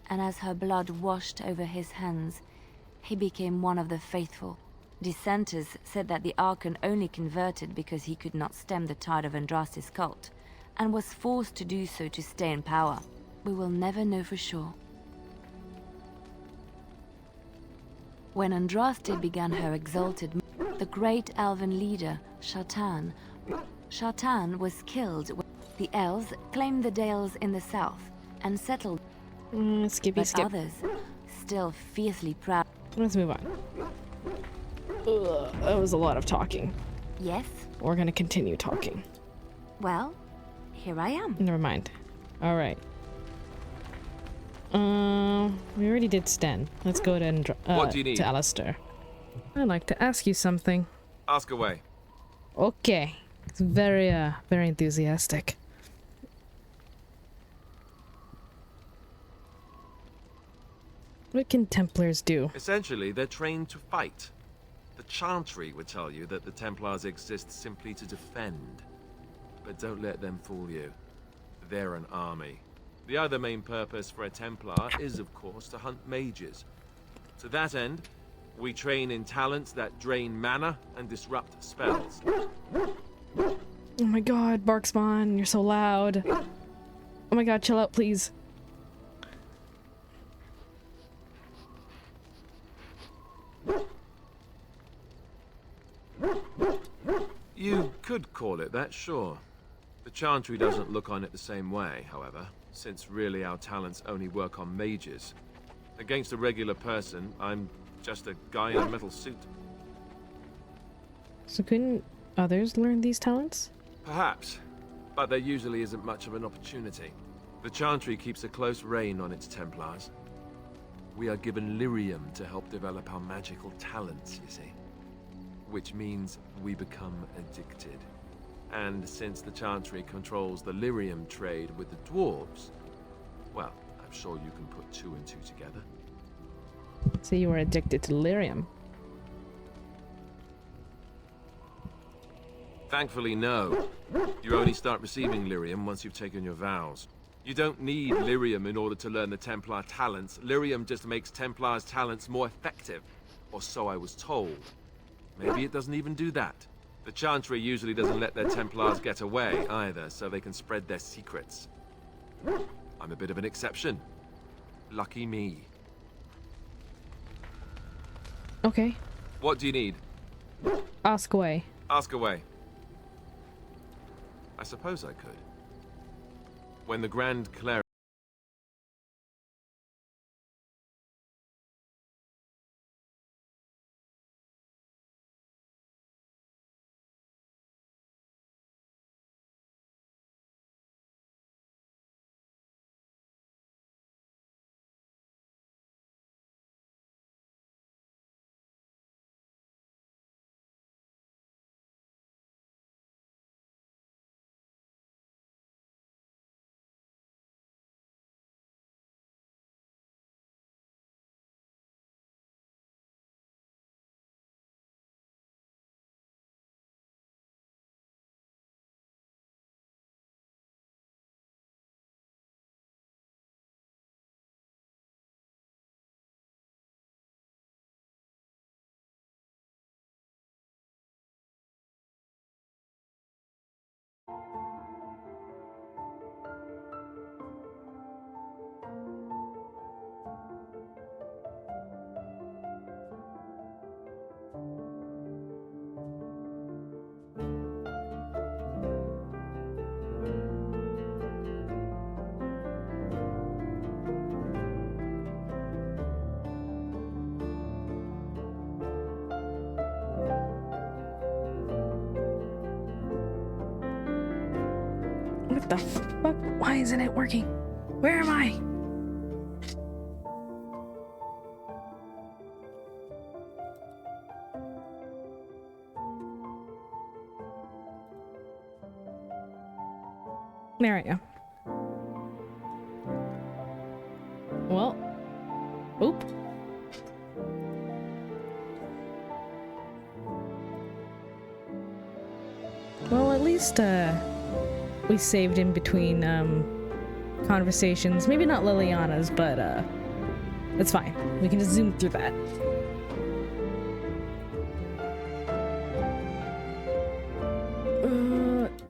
and as her blood washed over his hands, he became one of the faithful. Dissenters said that the Archon only converted because he could not stem the tide of Andraste's cult, and was forced to do so to stay in power. We will never know for sure. When Andraste began her exalted, the great elven leader, Shartan was killed. The elves claimed the dales in the south and settled, but others, still fiercely proud. Let's move on. Ugh, that was a lot of talking. Yes? We're gonna continue talking. Well, here I am. Never mind. Alright. We already did Sten. Let's go to What do you need? to Alistair. I'd like to ask you something. Ask away. Okay. It's very enthusiastic. What can Templars do? Essentially, they're trained to fight. The Chantry would tell you that the Templars exist simply to defend. But don't let them fool you. They're an army. The other main purpose for a Templar is, of course, to hunt mages. To that end, we train in talents that drain mana and disrupt spells. Oh my god, Barkspawn, you're so loud. Oh my god, chill out, please. You could call it that, sure. The Chantry doesn't look on it the same way, however, since really our talents only work on mages. Against a regular person, I'm just a guy in a metal suit. So couldn't others learn these talents? Perhaps, but there usually isn't much of an opportunity. The Chantry keeps a close rein on its Templars. We are given lyrium to help develop our magical talents, you see. Which means we become addicted. And since the Chantry controls the lyrium trade with the dwarves, well, I'm sure you can put two and two together. So you were addicted to lyrium. Thankfully, no. You only start receiving lyrium once you've taken your vows. You don't need lyrium in order to learn the Templar talents. Lyrium just makes Templars' talents more effective. Or so I was told. Maybe it doesn't even do that. The Chantry usually doesn't let their Templars get away, either, so they can spread their secrets. I'm a bit of an exception. Lucky me. Okay. What do you need? Ask away. Ask away. I suppose I could. When the Grand Cleric the fuck? Why isn't it working? Where am I? There we go. Well, oop. Well, at least we saved in between conversations. Maybe not Liliana's, but that's fine. We can just zoom through that.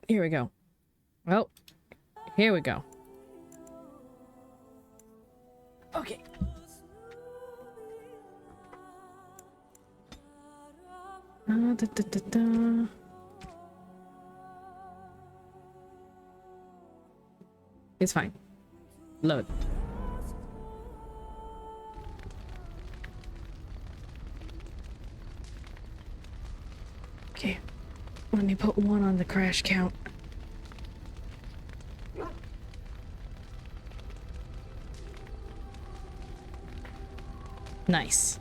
Here we go. Oh, here we go. Okay. Da, da, da, da. It's fine. Load. Okay. Let me put 1 on the crash count. Nice.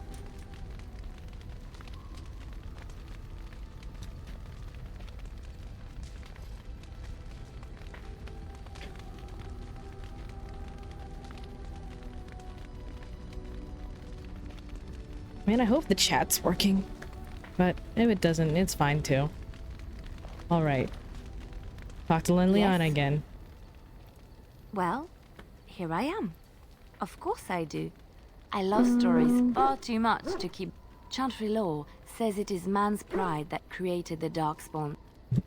Man, I hope the chat's working. But if it doesn't, it's fine too. Alright. Talk to Liliana again. Well, here I am. Of course I do. I love stories far too much to keep. Chantry lore says it is man's pride that created the Darkspawn.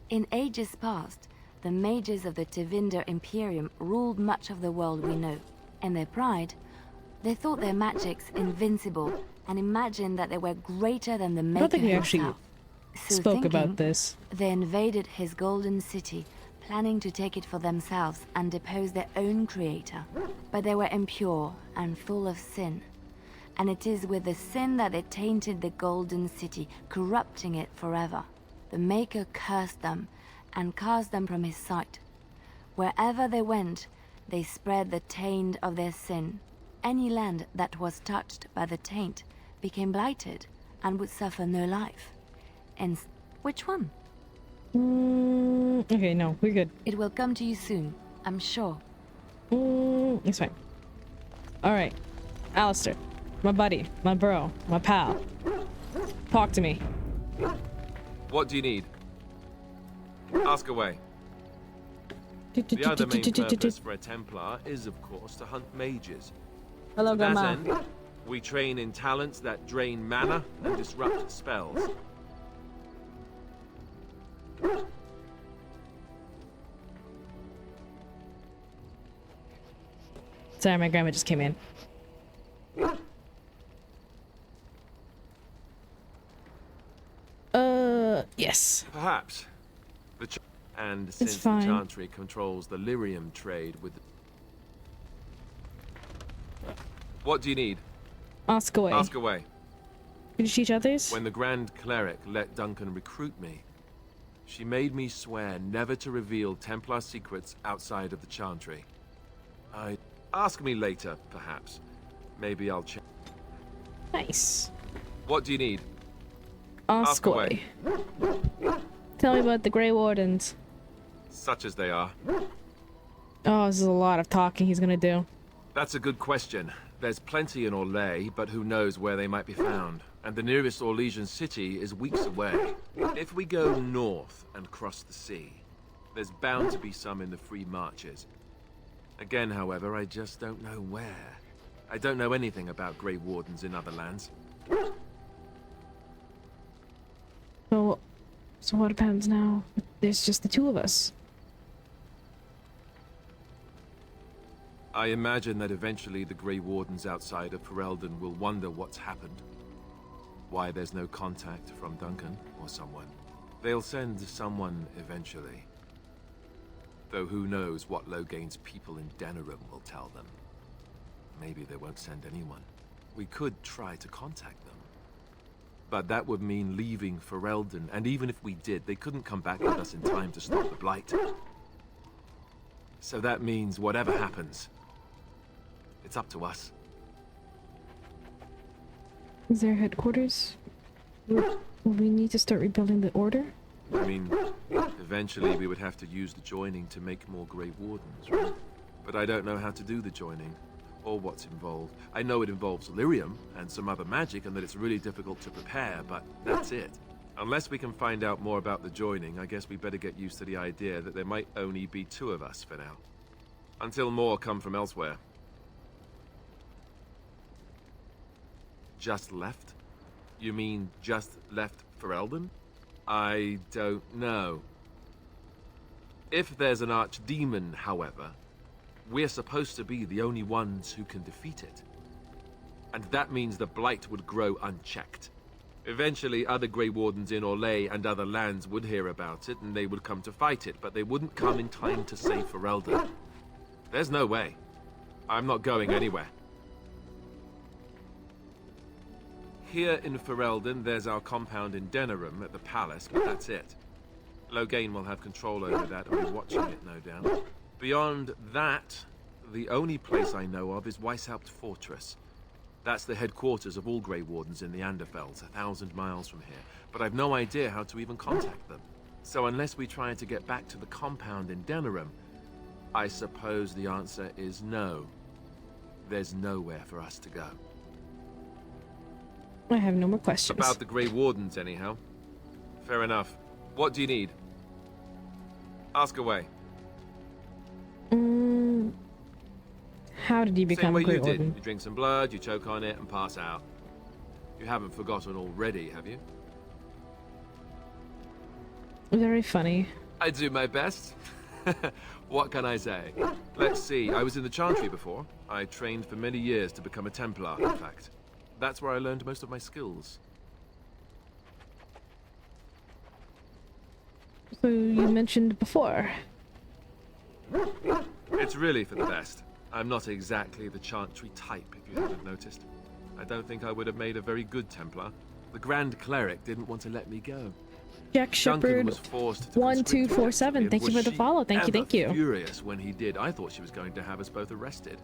In ages past, the mages of the Tevinder Imperium ruled much of the world we know. In their pride, they thought their magics invincible and imagined that they were greater than the Maker himself. So spoke about this. They invaded his golden city, planning to take it for themselves and depose their own creator. But they were impure and full of sin. And it is with the sin that they tainted the golden city, corrupting it forever. The Maker cursed them and cast them from his sight. Wherever they went, they spread the taint of their sin. Any land that was touched by the taint became blighted and would suffer no life. And which one? Okay, no, we're good. It will come to you soon, I'm sure. It's fine. Alright. Alistair. My buddy. My bro. My pal. Talk to me. What do you need? Ask away. The other main purpose for a Templar is, of course, to hunt mages. Hello, To that Grandma. end, we train in talents that drain mana and disrupt spells. Sorry, my grandma just came in. Yes. Perhaps. And since the fine. Chantry controls the lyrium trade with... What do you need? Ask away. Ask away. Can you teach others? When the Grand Cleric let Duncan recruit me, she made me swear never to reveal Templar secrets outside of the Chantry. Ask me later, perhaps. Maybe I'll check. Nice. What do you need? Ask away. Tell me about the Grey Wardens. Such as they are. Oh, this is a lot of talking he's gonna do. That's a good question. There's plenty in Orlais, but who knows where they might be found. And the nearest Orlesian city is weeks away. If we go north and cross the sea, there's bound to be some in the Free Marches. Again, however, I just don't know where. I don't know anything about Grey Wardens in other lands. So what happens now? There's just the two of us. I imagine that eventually the Grey Wardens outside of Ferelden will wonder what's happened. Why there's no contact from Duncan or someone. They'll send someone eventually. Though who knows what Loghain's people in Denerim will tell them. Maybe they won't send anyone. We could try to contact them. But that would mean leaving Ferelden, and even if we did, they couldn't come back with us in time to stop the Blight. So that means whatever happens, it's up to us. Is there headquarters? Will we need to start rebuilding the order? I mean, eventually we would have to use the joining to make more Grey Wardens, right? But I don't know how to do the joining, or what's involved. I know it involves lyrium and some other magic, and that it's really difficult to prepare, but that's it. Unless we can find out more about the joining, I guess we better get used to the idea that there might only be 2 of us for now. Until more come from elsewhere. Just left? You mean just left Ferelden? I don't know. If there's an archdemon, however, we're supposed to be the only ones who can defeat it. And that means the blight would grow unchecked. Eventually, other Grey Wardens in Orlais and other lands would hear about it, and they would come to fight it, but they wouldn't come in time to save Ferelden. There's no way. I'm not going anywhere. Here in Ferelden, there's our compound in Denerim at the palace, but that's it. Loghain will have control over that and be watching it, no doubt. Beyond that, the only place I know of is Weishaupt Fortress. That's the headquarters of all Grey Wardens in the Anderfells, 1,000 miles from here. But I've no idea how to even contact them. So unless we try to get back to the compound in Denerim, I suppose the answer is no. There's nowhere for us to go. I have no more questions. About the Grey Wardens, anyhow. Fair enough. What do you need? Ask away. How did you become Same way a Grey you did. Warden? You drink some blood, you choke on it, and pass out. You haven't forgotten already, have you? Very funny. I do my best. What can I say? Let's see, I was in the Chantry before. I trained for many years to become a Templar, in fact. That's where I learned most of my skills. So you mentioned before. It's really for the best. I'm not exactly the Chantry type, if you haven't noticed. I don't think I would have made a very good Templar. The Grand Cleric didn't want to let me go. Jack Duncan Shepherd was forced to 1247. Thank you for the follow. Thank you, thank you. Furious when he did. I thought she was going to have us both arrested.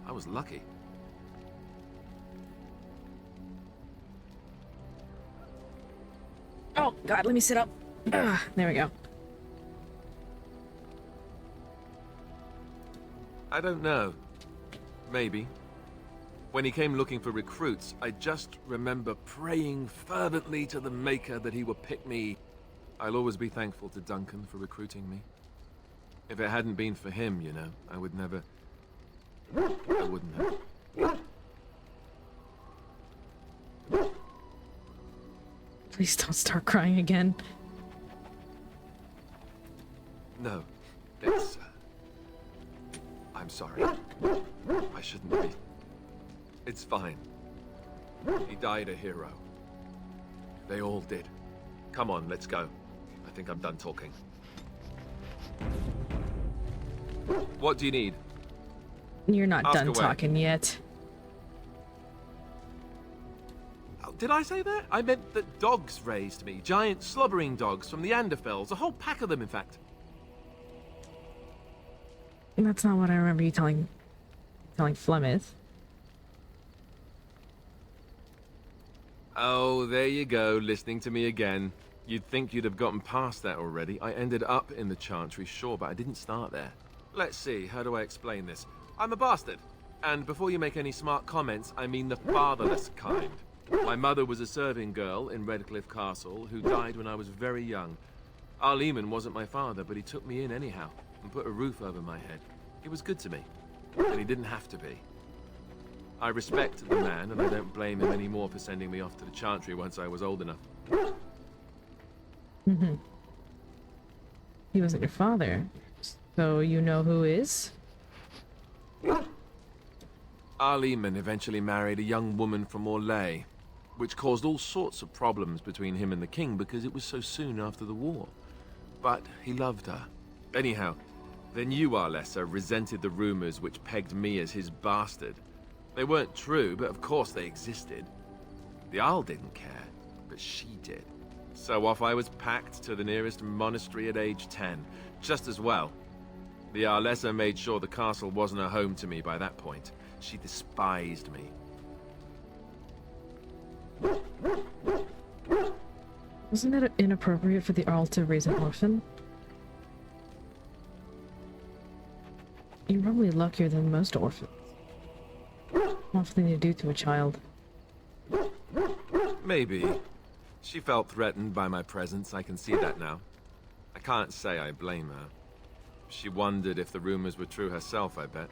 I was lucky. Oh God, let me sit up. There we go. I don't know. Maybe. When he came looking for recruits, I just remember praying fervently to the Maker that he would pick me. I'll always be thankful to Duncan for recruiting me. If it hadn't been for him, you know, I would never... I wouldn't have. Please don't start crying again. No, it's... I'm sorry. I shouldn't be. It's fine. He died a hero. They all did. Come on, let's go. I think I'm done talking. What do you need? You're not Ask done away. talking yet. Oh, did I say that? I meant that dogs raised me. Giant slobbering dogs from the Anderfells. A whole pack of them, in fact. That's not what I remember you telling Flemeth. Oh, there you go, listening to me again. You'd think you'd have gotten past that already. I ended up in the Chantry, sure, but I didn't start there. Let's see, how do I explain this? I'm a bastard. And before you make any smart comments, I mean the fatherless kind. My mother was a serving girl in Redcliffe Castle who died when I was very young. Our Lehman wasn't my father, but he took me in anyhow and put a roof over my head. He was good to me, and he didn't have to be. I respect the man, and I don't blame him anymore for sending me off to the Chantry once I was old enough. Mm-hmm. He wasn't your father, so you know who is? Our Lehman eventually married a young woman from Orlais, which caused all sorts of problems between him and the king because it was so soon after the war. But he loved her. Anyhow, then you, Arlessa, resented the rumors which pegged me as his bastard. They weren't true, but of course they existed. The Arl didn't care, but she did. So off I was packed to the nearest monastery at age 10, just as well. The Arlessa made sure the castle wasn't a home to me by that point. She despised me. Wasn't it inappropriate for the Earl to raise an orphan? You're probably luckier than most orphans. Awful thing to do to a child. Maybe. She felt threatened by my presence, I can see that now. I can't say I blame her. She wondered if the rumors were true herself, I bet.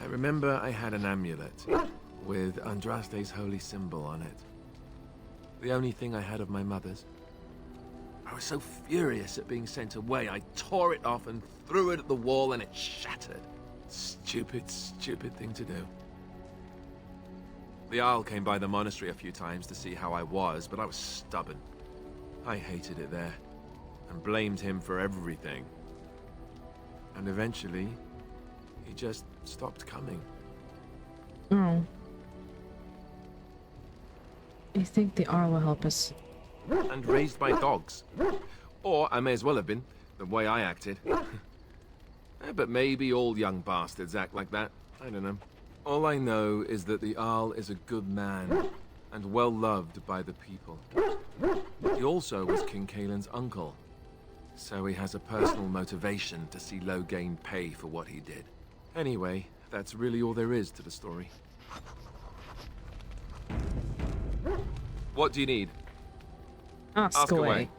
I remember I had an amulet with Andraste's holy symbol on it. The only thing I had of my mother's. I was so furious at being sent away, I tore it off and threw it at the wall and it shattered. Stupid, stupid thing to do. The Jarl came by the monastery a few times to see how I was, but I was stubborn. I hated it there, and blamed him for everything. And eventually, he just stopped coming. Oh. You think the Arl will help us? And raised by dogs. Or I may as well have been, the way I acted. But maybe all young bastards act like that. I don't know. All I know is that the Jarl is a good man, and well loved by the people. He also was King Kaelin's uncle, so he has a personal motivation to see Loghain pay for what he did. Anyway, that's really all there is to the story. What do you need? Ask away.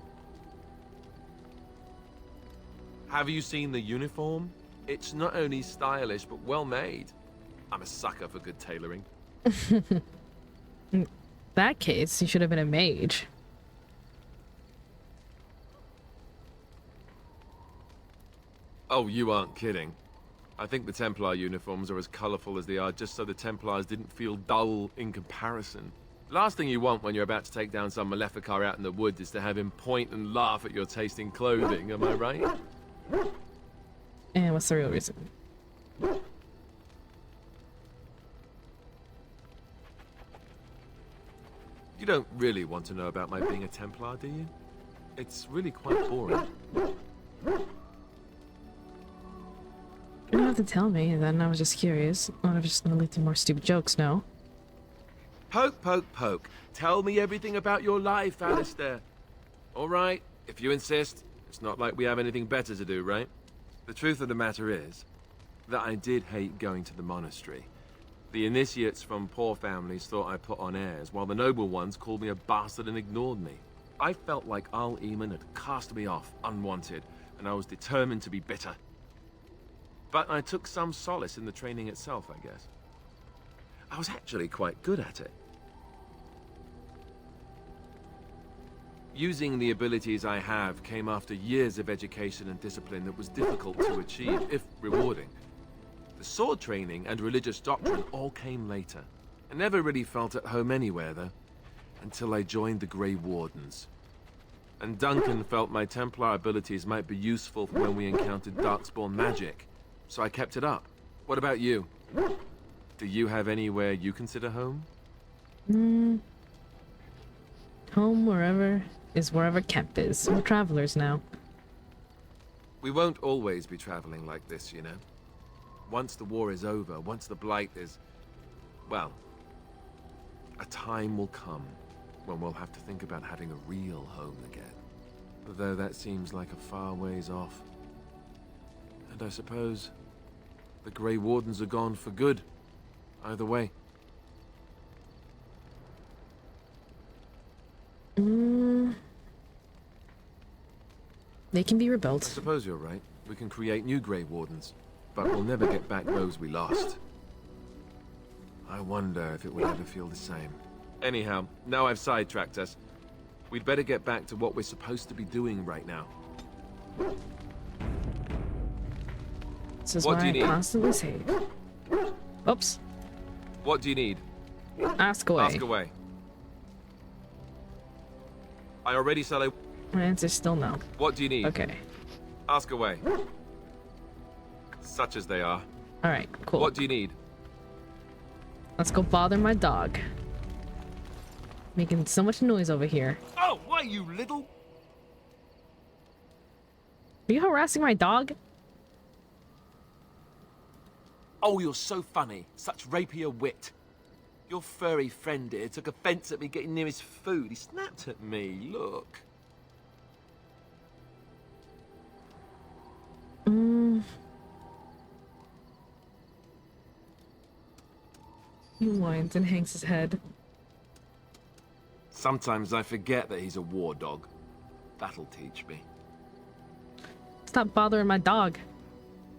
Have you seen the uniform? It's not only stylish, but well made. I'm a sucker for good tailoring. In that case, you should have been a mage. Oh, you aren't kidding. I think the Templar uniforms are as colorful as they are just so the Templars didn't feel dull in comparison. Last thing you want when you're about to take down some Maleficar out in the woods is to have him point and laugh at your taste in clothing, am I right? And what's the real reason? You don't really want to know about my being a Templar, do you? It's really quite boring. You don't have to tell me, then I was just curious. Not if just gonna lead to more stupid jokes, no? Poke, poke, poke. Tell me everything about your life, Alistair. All right, if you insist. It's not like we have anything better to do, right? The truth of the matter is that I did hate going to the monastery. The initiates from poor families thought I put on airs, while the noble ones called me a bastard and ignored me. I felt like Al Eamon had cast me off, unwanted, and I was determined to be bitter. But I took some solace in the training itself, I guess. I was actually quite good at it. Using the abilities I have came after years of education and discipline that was difficult to achieve, if rewarding. The sword training and religious doctrine all came later. I never really felt at home anywhere, though, until I joined the Grey Wardens. And Duncan felt my Templar abilities might be useful for when we encountered Darkspawn magic, so I kept it up. What about you? Do you have anywhere you consider home? Home wherever is wherever Kemp is. We're travelers now. We won't always be traveling like this, you know. Once the war is over, once the Blight is... well, a time will come when we'll have to think about having a real home again. Though that seems like a far ways off. And I suppose the Grey Wardens are gone for good. Either way. They can be I rebuilt. suppose you're right. We can create new Grey Wardens, but we'll never get back those we lost. I wonder if it would ever feel the same. Anyhow, now I've sidetracked us. We'd better get back to what we're supposed to be doing right now. This is What why do I you need? constantly save. Oops. What do you need? Ask away. Ask away. I already said I... My answer's still no. What do you need? Okay. Ask away. Such as they are. Alright, cool. What do you need? Let's go bother my dog. Making so much noise over here. Oh, why, you little... Are you harassing my dog? Oh, you're so funny. Such rapier wit. Your furry friend here took offence at me getting near his food. He snapped at me. Look. He whines and hangs his head. Sometimes I forget that he's a war dog. That'll teach me. Stop bothering my dog.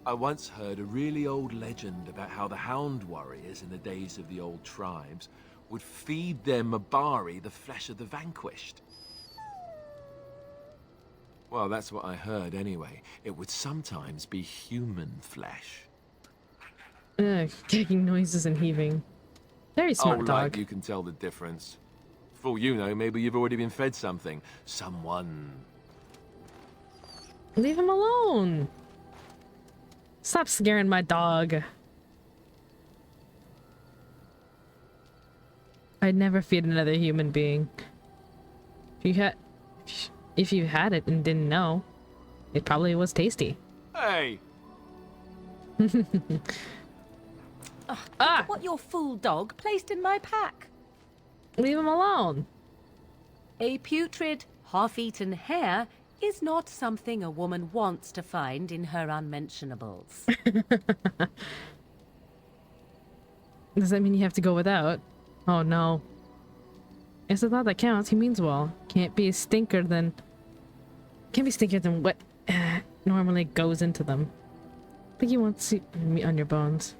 I once heard a really old legend about how the hound warriors in the days of the old tribes would feed their Mabari the flesh of the vanquished. Well, that's what I heard anyway. It would sometimes be human flesh. Kicking noises and heaving. Very smart Oh, dog. like you can tell the difference. For all you know, maybe you've already been fed something. Someone. Leave him alone. Stop scaring my dog. I'd never feed another human being. If you had it and didn't know, it probably was tasty. Hey! What your fool dog placed in my pack? Leave him alone. A putrid, half-eaten hare is not something a woman wants to find in her unmentionables. Does that mean you have to go without? Oh no. It's the thought that counts. He means well. Can't be stinker than what normally goes into them. I think he wants meat on your bones.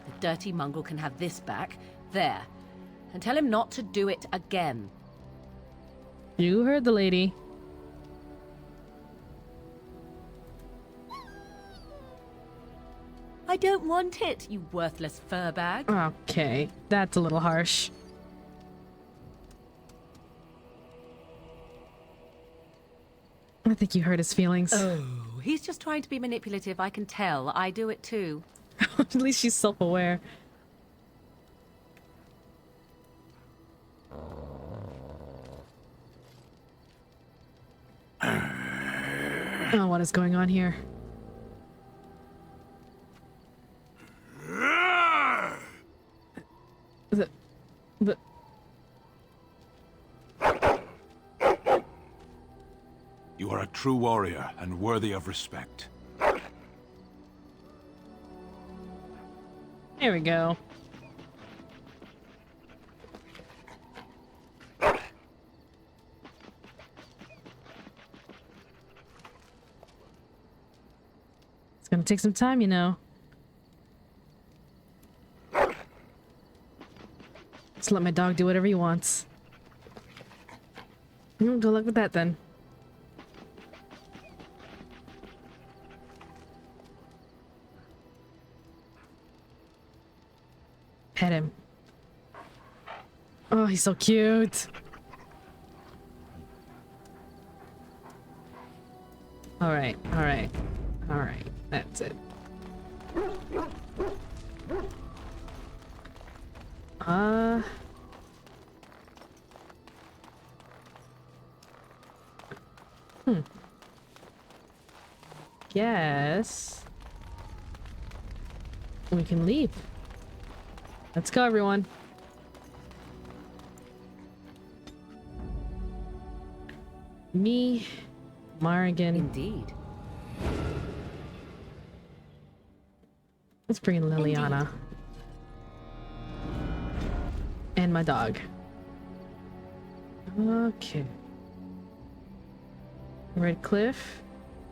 The dirty mongrel can have this back. There. And tell him not to do it again. You heard the lady. I don't want it, you worthless fur bag. Okay, that's a little harsh. I think you hurt his feelings. Oh, he's just trying to be manipulative, I can tell. I do it too. At least she's self-aware. Oh, what is going on here? The You are a true warrior and worthy of respect. There we go. It's gonna take some time, you know. Just let my dog do whatever he wants. Good luck with that then. Pet him. Oh, he's so cute. Alright, alright, alright. That's it. Guess we can leave. Let's go, everyone. Me, Margan. Indeed. Let's bring in Liliana. And my dog. Okay. Red Cliff.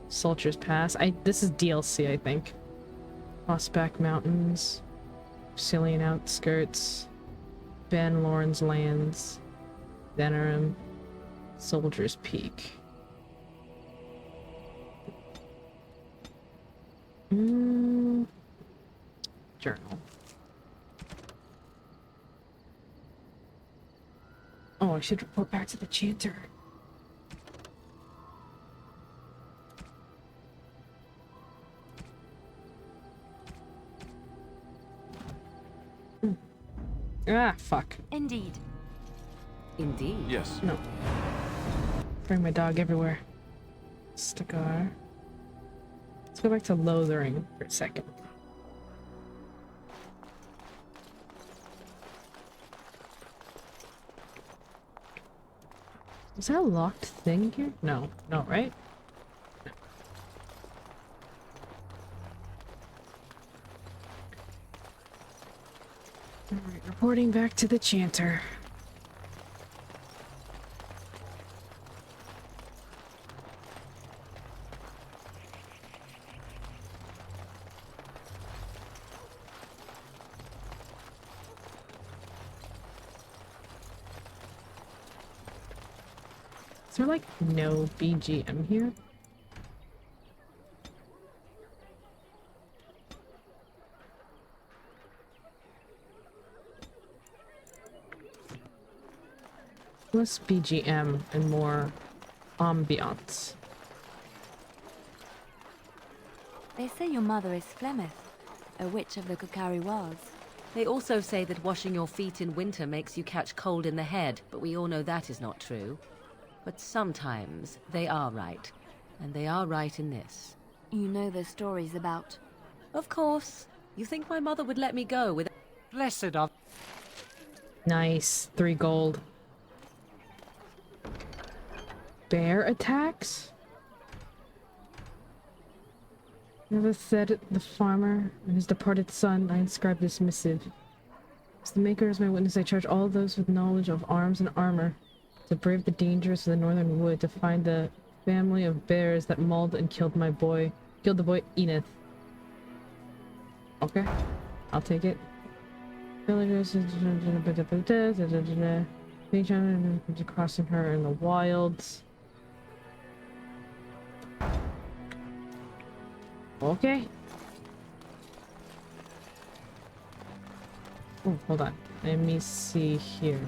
Soldier's Pass. This is DLC, I think. Mossback Mountains. Cillian Outskirts. Van Lorne's Lands. Venerum. Soldier's Peak. Journal. Oh, I should report back to the chanter. Ah, fuck. Indeed. Indeed. Yes. No. Bring my dog everywhere. Stakar. Let's go back to Lothering for a second. Is there a locked thing here? No. No, right? Alright, reporting back to the chanter. Is there like no BGM here? Less BGM and more ambiance. They say your mother is Flemeth, a witch of the Kukari Wilds. They also say that washing your feet in winter makes you catch cold in the head, but we all know that is not true. But sometimes they are right, and they are right in this. You know the stories about... Of course. You think my mother would let me go with... Blessed are... Nice. 3 gold. Bear attacks? Never said the farmer and his departed son, I inscribe this missive. As the maker is my witness, I charge all those with knowledge of arms and armor to brave the dangers of the northern wood, to find the family of bears that mauled and killed my boy. Killed the boy Enith. Okay, I'll take it. Villagers crossing her in the wilds. Okay. Oh, hold on. Let me see here.